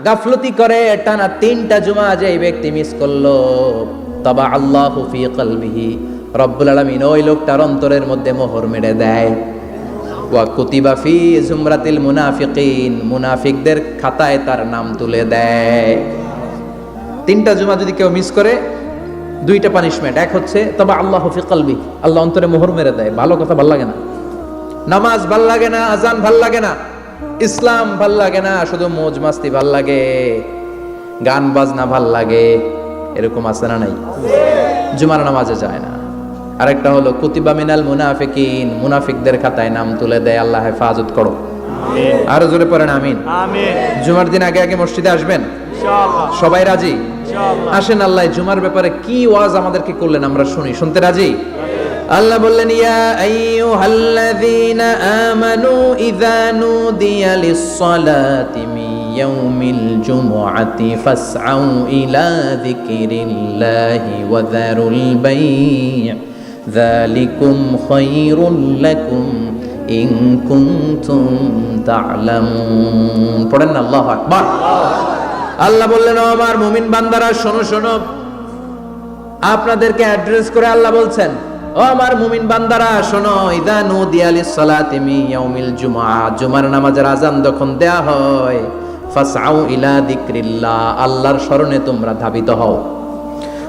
গাফলতি করে টানা 3টা জুমা যে ব্যক্তি মিস করলো, তাবা আল্লাহু ফি কলবিহি, রব্বুল আলামিন ওই লোকটার অন্তরের মধ্যে মোহর মেরে দেয়। ওয়া কুতিবা ফি জুমরাতিল মুনাফিকিন, মুনাফিকদের খাতায় তার নাম তুলে দেয়। 3টা জুমা যদি কেউ মিস করে, 2টা পানিশমেন্ট। এক হচ্ছে তাবা আল্লাহু ফি কলবি, আল্লাহ অন্তরে মোহর মেরে দেয়। ভালো কথা ভাল লাগে না, নামাজ ভাল লাগে না, আজান ভাল লাগে না, ইসলাম ভাল লাগে না, শুধু মৌজ মাস্তি ভাল লাগে, গান বাজনা ভাল লাগে, এরকম আছে না নাই? জুমার নামাজে যায় না। আরেকটা হলো কুতিবা মিনাল মুনাফিকিন, মুনাফিকদের খাতায় নাম তুলে দেয়। আল্লাহ হেফাজত করো, আরো জোরে পড়েন আমিন। জুমার দিন আগে আগে মসজিদে আসবেন ইনশাআল্লাহ। সবাই রাজি? আসেন, আল্লাহ জুমার ব্যাপারে কি ওয়াজ আমাদেরকে করলেন আমরা শুনি। শুনতে রাজি? আল্লাহ বললেন, ইয়া আইয়ুহাল্লাযীনা আমানু ইযা নুদিয়া লিস-সালাতি মিন ইয়াউমিল জুমআতি ফাসআউ ইলা যিকরিল্লাহি ওয়া যারুল বাই', যালিকুম খায়রুল লাকুম ইন কুনতুম তা'লামুন। পড়েন না আল্লাহু আকবার। আল্লাহ বললেন, ও আমার মুমিন বান্দারা শোনো শোনো। আপনাদেরকে অ্যাড্রেস করে আল্লাহ বলছেন, ও আমার মুমিন বান্দারা শোনো, ইযা নুদিয়া লিস-সালাতি মিন ইয়াউমিল জুমআ, জুমার নামাজের আযান যখন দেয়া হয়, ফাসআউ ইলা যিকরিল্লাহ, আল্লাহর স্মরণে তোমরা ধাবিত হও।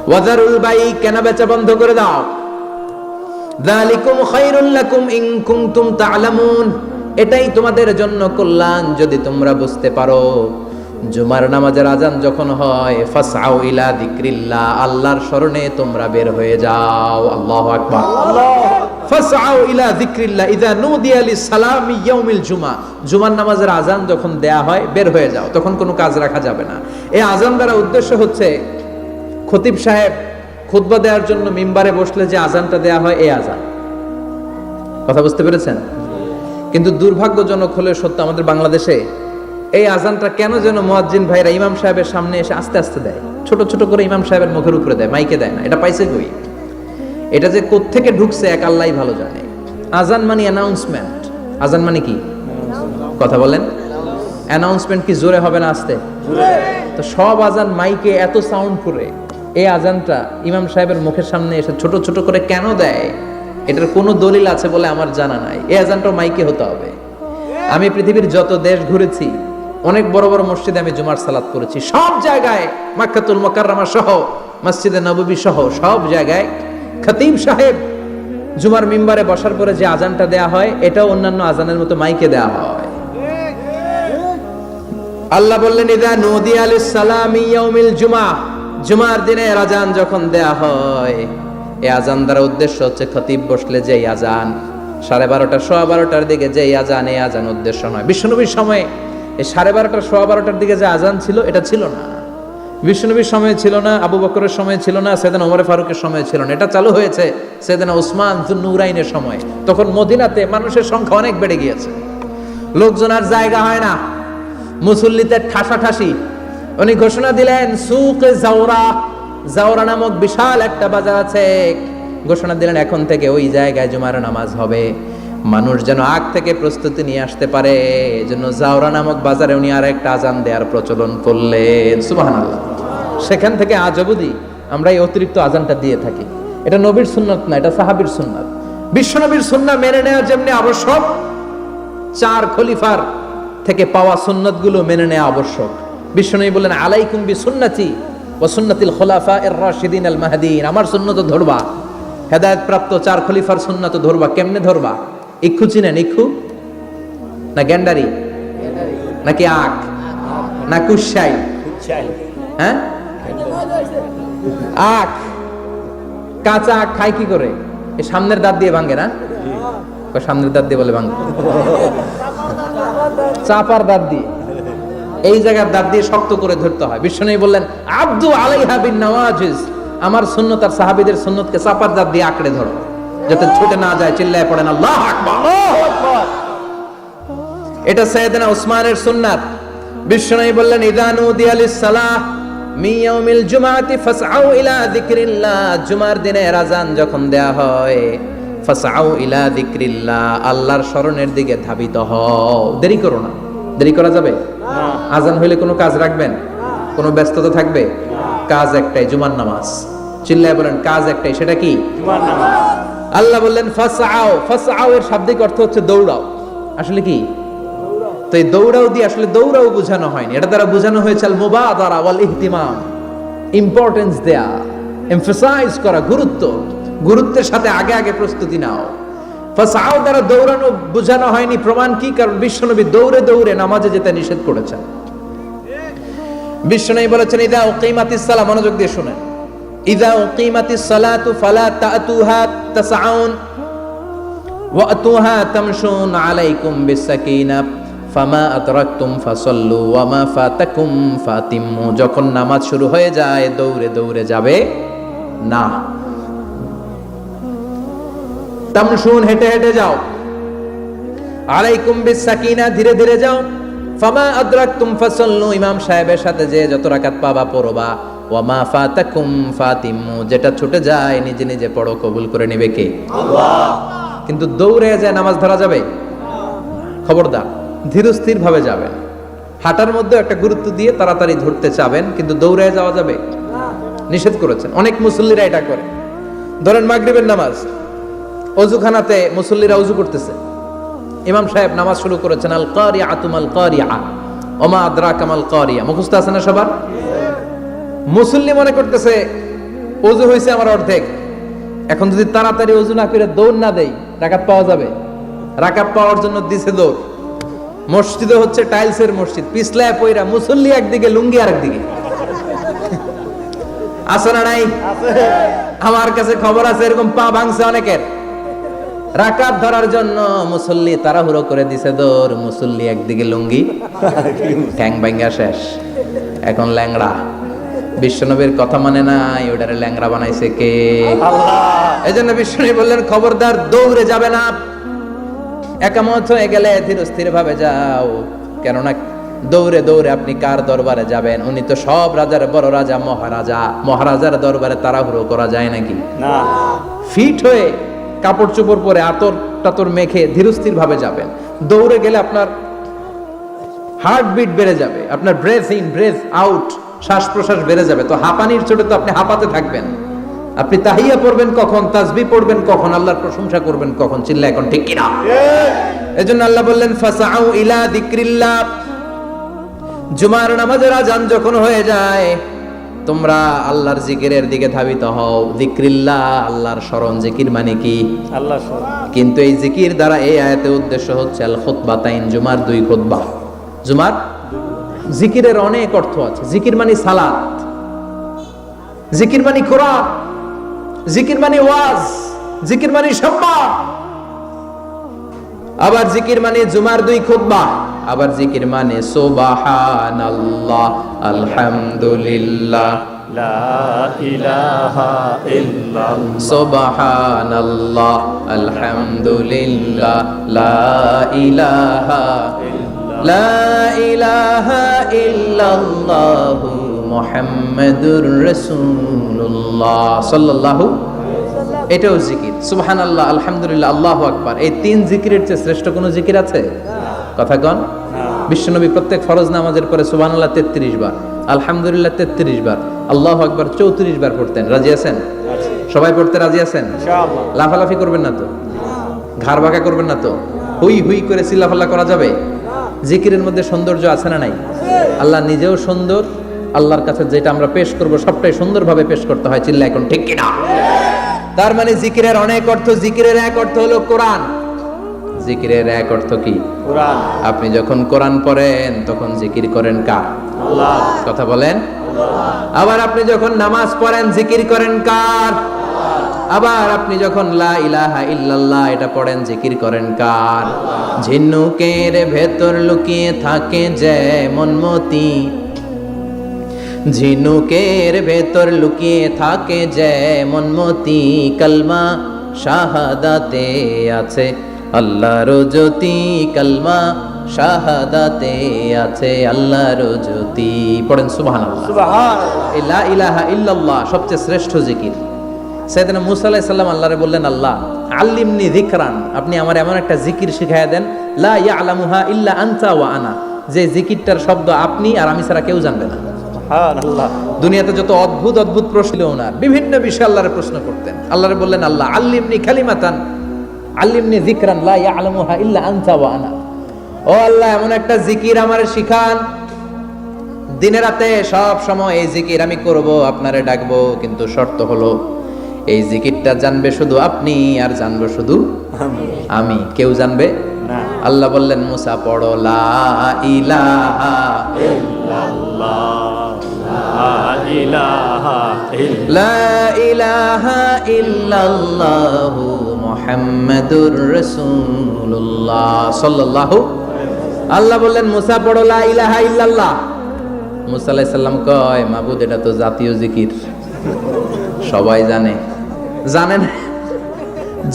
ওয়া যারুল বাই', কেনা বেচা বন্ধ করে দাও। যালিকুম খায়রুল লাকুম ইন কুনতুম তা'লামুন, এটাই তোমাদের জন্য কল্যাণ যদি তোমরা বুঝতে পারো। জুমার নামাজের আযান যখন হয়, ফাসআউ ইলা যিকরিল্লাহ, আল্লাহর স্মরণে তোমরা বের হয়ে যাও। আল্লাহু আকবার। ফাসআউ ইলা যিকরিল্লাহ ইযা নুদিয়া লিস-সালামি ইয়াউমিল জুমআ, জুমার নামাজের আযান যখন দেয়া হয় বের হয়ে যাও, তখন কোনো কাজ রাখা যাবে না। এই আযান দ্বারা উদ্দেশ্য হচ্ছে খতিব সাহেব খুতবা দেওয়ার জন্য মিম্বারে বসলে যে আযানটা দেয়া হয়, এই আযান। কথা বুঝতে পেরেছেন? কিন্তু দুর্ভাগ্যজনক হলে সত্য, আমাদের বাংলাদেশে এই আজানটা কেন যেন মুয়াজ্জিন ভাইরা ইমাম সাহেবের সামনে এসে আস্তে আস্তে দেয়, ছোট ছোট করে ইমাম সাহেবের মুখের উপরে দেয়, মাইকে দেয় না। এটা পাইছে কই? এটা যে কোত্থেকে ঢুকছে এক আল্লাহই ভালো জানে। আজান মানে অ্যানাউন্সমেন্ট। আজান মানে কি? কথা বলেন। অ্যানাউন্সমেন্ট কি জোরে হবে না আস্তে? তো সব আজান মাইকে এত সাউন্ড করে, এই আজানটা ইমাম সাহেবের মুখের সামনে এসে ছোট ছোট করে কেন দেয়? এটার কোনো দলিল আছে বলে আমার জানা নাই। এই আজানটাও মাইকে হতে হবে। আমি পৃথিবীর যত দেশ ঘুরেছি, অনেক বড় বড় মসজিদে আমি জুমার সালাত করেছি, সব জায়গায় মক্কাতুল মুকাররমা সহ মসজিদে নববী সহ সব জায়গায় খতিব সাহেব জুমার মিম্বারে বসার পরে যে আজানটা দেয়া হয়, এটাও অন্যান্য আজানের মতো মাইকে দেয়া হয়। আল্লাহ বললেন, ইযা নুদিয়া লিস-সালামি ইয়াউমিল জুমআ, জুমার দিনে আজান যখন দেয়া হয়, এই আজান দ্বারা উদ্দেশ্য হচ্ছে খতিব বসলে যে আজান 12:30 12:15 দিকে যে আজান, এই আজান উদ্দেশ্য নয়। বিশ্বনবীর সময়ে এই 12:30 12:15 দিকে যে আজান ছিল, এটা ছিল না। বিশ্বনবীর সময় ছিল না, আবু বকরের সময় ছিল না, সাইয়েদনা ওমর ফারুকের সময় ছিল না। এটা চালু হয়েছে সাইয়েদনা উসমান যুন্নুরাইনের সময়। তখন মদিনাতে মানুষের সংখ্যা অনেক বেড়ে গিয়েছে, লোকজন আর জায়গা হয় না, মুসল্লিতে ঠাসাঠাসি। উনি ঘোষণা দিলেন, সুকে জাওরা, জাওরা নামক বিশাল একটা বাজার আছে, ঘোষণা দিলেন এখন থেকে ওই জায়গায় জুমার নামাজ হবে। মানুষ যেন আগ থেকে প্রস্তুতি নিয়ে আসতে পারে, এজন্য জাওরা নামক বাজারে উনি আর একটা আজান দেওয়ার প্রচলন করলেন। সুবহানাল্লাহ। সেখান থেকে আজ অবধি আমরা এই অতিরিক্ত আজানটা দিয়ে থাকি। এটা নবীর সুন্নাত না, এটা সাহাবীর সুন্নাত। বিশ্বনবীর সুন্নাহ মেনে নেওয়া যেমনি আবশ্যক, 4 খলিফার থেকে পাওয়া সুন্নাতগুলো মেনে নেওয়া আবশ্যক। বিশ্বনবী বললেন, আলাইকুম বিসুন্নতি ওয়া সুন্নাতিল খুলাফায়ে আর-রাশিদিন আল মাহদিয়িন, আমার সুন্নাত ধরবা, হেদায়েত প্রাপ্ত 4 খলিফার সুন্নাত ধরবা। কেমনে ধরবা? ইক্ষু চিনেন? ইক্ষু না গ্যান্ডারি নাকি আখ না কুশাই? হ্যাঁ, আখ। কাঁচা আখ খায় কি করে? এই সামনের দাঁত দিয়ে ভাঙে না? সামনের দাঁত দিয়ে বলে ভাঙে, চাপার দাঁত দিয়ে, এই জায়গার দাঁত দিয়ে শক্ত করে ধরতে হয়। বিশ্বনবী বললেন, আব্দু আলাইহা বিন নওয়াজিজ, আমার সুন্নাত আর সাহাবীদের সুন্নাতকে চাপার দাঁত দিয়ে আঁকড়ে ধরো, যাতে ছুটে না যায়। চিল্লায় পড়েন আল্লাহু আকবার। এটা সাইয়েদনা উসমানের সুন্নাত। বিশ্বনবী বললেন, ইযা নুদিয়া লিস-সালাহ মিন ইয়াউমিল জুমআতি ফাসআউ ইলা যিকরিল্লাহ, জুমার দিনে আযান যখন দেয়া হয়, ফাসআউ ইলা যিকরিল্লাহ, আল্লাহর স্মরণের দিকে ধাবিত হও। দেরি করো না। দেরি করা যাবে? আজান হইলে কোনো কাজ রাখবেন? কোনো ব্যস্ততা থাকবে? কাজ একটাই, জুমার নামাজ। চিল্লায় বলেন কাজ একটাই, সেটা কি? জুমার নামাজ। আল্লাহ বললেন ফাসআও, ফাসআও এর শাব্দিক অর্থ হচ্ছে দৌড়াও। আসলে কি? তো এই দৌড়াও দিয়ে আসলে দৌড়াও বোঝানো হয়নি, এটা দ্বারা বোঝানো হয়েছে আল মুবাদারা ওয়াল ইহতিমাম, ইম্পর্টেন্স দেয়া, এমফাসাইজ করা, গুরুত্বের সাথে আগে আগে প্রস্তুতি নাও। ফাসআও দ্বারা দৌড়ানো বোঝানো হয়নি, প্রমাণ কি? কারণ বিশ্বনবী দৌড়ে দৌড়ে নামাজে যেতে নিষেধ করেছেন। বিশ্বনবী বলেছেন ইদা উকিমাতিস সালাহ, মনোযোগ দিয়ে শুনেন, ইদা উকিমাতিস সালাতু ফালা তাতুহা তাসআউন ওয়া আতুহা তামশুন আলাইকুম বিসাকিনা ফামা আদরাকতুম ফাসাল্লু ওয়া মা ফাতাকুম ফাতিম্মু। যখন নামাজ শুরু হয়ে যায় দৌড়ে দৌড়ে যাবে না, তামশুন হেঁটে হেঁটে যাও, আলাইকুম বিসাকিনা ধীরে ধীরে যাও, ফামা আদরাকতুম ফাসাল্লু ইমাম সাহেবের সাথে যে যত রাকাত পাবা পড়বা, ওয়া মা ফাতাকুম ফাতিম্মু যেটা ছুটে যায় নিজে নিজে পড়ো, কবুল করে নেবে কে? আল্লাহ। কিন্তু দৌড়ে যায় নামাজ ধরা যাবে? খবরদার, ধীরস্থির ভাবে যাবেন। হাঁটার মধ্যে একটা গুরুত্ব দিয়ে তাড়াতাড়ি ধরতে চাবেন, কিন্তু দৌড়ে যাওয়া যাবে? নিষেধ করেছেন। অনেক মুসল্লিরা এটা করে। ধরেন মাগরিবের নামাজ, অজুখানাতে মুসল্লিরা অজু করতেছে, ইমাম সাহেব নামাজ শুরু করেছেন আল কারিআতু মাল কারিআ ওমা আদরাকা মাল কারিআ, মুখস্থ আছে না সবার? মুসল্লি মনে করতেছে অজু হয়েছে আমার অর্ধেক, এখন যদি তাড়াতাড়ি অজু না করে দৌড় না দেই রাকাত পাওয়া যাবে? রাকাত পাওয়ার জন্য দিছে দৌড়। মসজিদে হচ্ছে টাইলসের মসজিদ, পিছলায় পয়রা মুসল্লি একদিকে, লুঙ্গি আরেকদিকে। আছে না নাই? আমার কাছে খবর আছে এরকম পা ভাঙছে অনেকের। রাকাত ধরার জন্য মুসল্লি তাড়াহুড়ো করে দিছে দৌড়, মুসল্লি একদিকে লুঙ্গি, ঠ্যাং ভাঙ্গা শেষ, এখন ল্যাংড়া। বিশ্বনবীর কথা মানে নাই, ওটারে ল্যাংড়া বানাইছে কে? আল্লাহ। এজন্য বিশ্বনবী বললেন খবরদার দৌড়ে যাবে না, একামত হয়ে গেলে ধীরস্থির ভাবে যাও। কেননা দৌড়ে দৌড়ে আপনি কার দরবারে যাবেন? উনি তো সব রাজার বড় রাজা, মহারাজা। মহারাজার দরবারে তাড়াহুড়ো করা যায় নাকি? না। ফিট হয়ে কাপড় চোপড় পরে আতর টাতর মেখে ধীরস্থির ভাবে যাবেন। দৌড়ে গেলে আপনার হার্টবিট বেড়ে যাবে, আপনার ব্রেথ ইন ব্রেথ আউট, শ্বাস প্রশ্বাস বেড়ে যাবে। তো হাঁপানির চোটে তো আপনি হাঁপাতে থাকবেন। আপনি তাহিয়া পড়বেন কখন, তাসবিহ পড়বেন কখন, আল্লাহর প্রশংসা করবেন কখন? চিল্লা এখন ঠিক কিনা? এজন্য আল্লাহ বললেন ফাসআউ ইলা যিকরিল্লাহ, জুমার নামাজের আযান যখন হয়ে যায় তোমরা আল্লাহর জিকিরের দিকে ধাবিত হও। যিকরিল্লাহ, আল্লাহর স্মরণ। জিকির মানে কি? আল্লাহর স্মরণ। কিন্তু এই জিকির দ্বারা এই আয়াতের উদ্দেশ্য হচ্ছে আল খুতবাতাইন, জুমার দুই খুতবা। জুমার জিকিরের অনেক অর্থ আছে। জিকির মানে সালাত, জিকির মানে কোরআন, জিকির মানে ওয়াজ, জিকির মানে সম্মান। আবার জিকির মানে জুমার দুই খুতবা, আবার জিকির মানে সুবহানাল্লাহ, আলহামদুলিল্লাহ, লা ইলাহা ইল্লাল্লাহ, সুবহানাল্লাহ, আলহামদুলিল্লাহ, লা ইলাহা ইল্লাল্লাহ, লা ইলাহা ইল্লাল্লাহ, মুহাম্মাদুর রাসূলুল্লাহ সাল্লাল্লাহু। এটাও জিকির। সুবহানাল্লাহ, আলহামদুলিল্লাহ, আল্লাহু আকবার। এই তিন জিকিরের চেয়ে শ্রেষ্ঠ কোনো জিকির আছে? কথা কন। বিশ্বনবী প্রত্যেক ফরজ নামাজের পরে সুবহানাল্লাহ 33 বার, আলহামদুলিল্লাহ 33 বার, আল্লাহু আকবার 34 বার পড়তেন। রাজি আছেন? সবাই পড়তে রাজি আছেন? ইনশাআল্লাহ। লাফালাফি করবেন না তো? ঘাড় বাঁকা করবেন না তো? হুই হুই করে চিল্লাফাল্লা করা যাবে? জিকিরের মধ্যে সৌন্দর্য আছে না নাই? আল্লাহ নিজেও সুন্দর, আল্লাহর কাছে যেটা আমরা পেশ করব সবটাই সুন্দরভাবে পেশ করতে হয়। চিল্লা এখন ঠিক কিনা? তার মানে জিকিরের অনেক অর্থ। জিকিরের এক অর্থ হলো কোরআন। জিকিরের এক অর্থ কি? কোরআন। আপনি যখন কোরআন পড়েন তখন জিকির করেন কার? আল্লাহ। কথা বলেন। আবার আপনি যখন নামাজ পড়েন জিকির করেন কার? আবার আপনি যখন লা ইলাহা ইল্লাল্লাহ এটা পড়েন জিকির করেন কার? ঝিনুকের ভেতর লুকিয়ে থাকে যেমন মতি, ঝিনুকের ভেতর লুকিয়ে থাকে যেমন মতি, কালমা শাহাদাতে আছে আল্লাহর জ্যোতি, কালমা শাহাদাতে আছে আল্লাহর জ্যোতি। পড়েন সুবহানাল্লাহ। সুবহানাল্লাহ। লা ইলাহা ইল্লাল্লাহ সবচেয়ে শ্রেষ্ঠ জিকির। সাইয়েদনা মুসা আলাইহিস সালাম আল্লাহরে বললেন, আল্লাহ আল্লিমনি যিকরান, আপনি আমার এমন একটা জিকির শিখায়া দেন, লা ইয়ালামুহা ইল্লা আনতা ওয়া আনা, যে জিকিরটার শব্দ আপনি আর আমি ছাড়া কেউ জানবে না। সুবহানাল্লাহ। দুনিয়াতে যত অদ্ভুত অদ্ভুত প্রশ্ন ছিল ওনার, বিভিন্ন বিষয়ে আল্লাহরে প্রশ্ন করতেন। আল্লাহরে বললেন, আল্লাহ আল্লিমনি কালিমাতান আল্লিমনি যিকরান লা ইয়ালামুহা ইল্লা আনতা ওয়া আনা। ও আল্লাহ, এমন একটা জিকির আমারে শিখান, দিনে রাতে সব সময় এই জিকির আমি করব, আপনারে ডাকবো, কিন্তু শর্ত হলো এই জিকিরটা জানবে শুধু আপনি আর জানবো শুধু আমি, কেউ জানবে না। আল্লাহ বললেন, মুসা পড়ো লা ইলাহা ইল্লাল্লাহ, লা ইলাহা ইল্লাল্লাহ, লা ইলাহা ইল্লাল্লাহু মুহাম্মাদুর রাসূলুল্লাহ সাল্লাল্লাহু। আল্লাহ বললেন, মুসা পড়ো লা ইলাহা ইল্লাল্লাহ। মুসা আলাইহিস সালাম কয়, মাবুদ এটা তো জাতীয় জিকির, সবাই জানে। জানে না,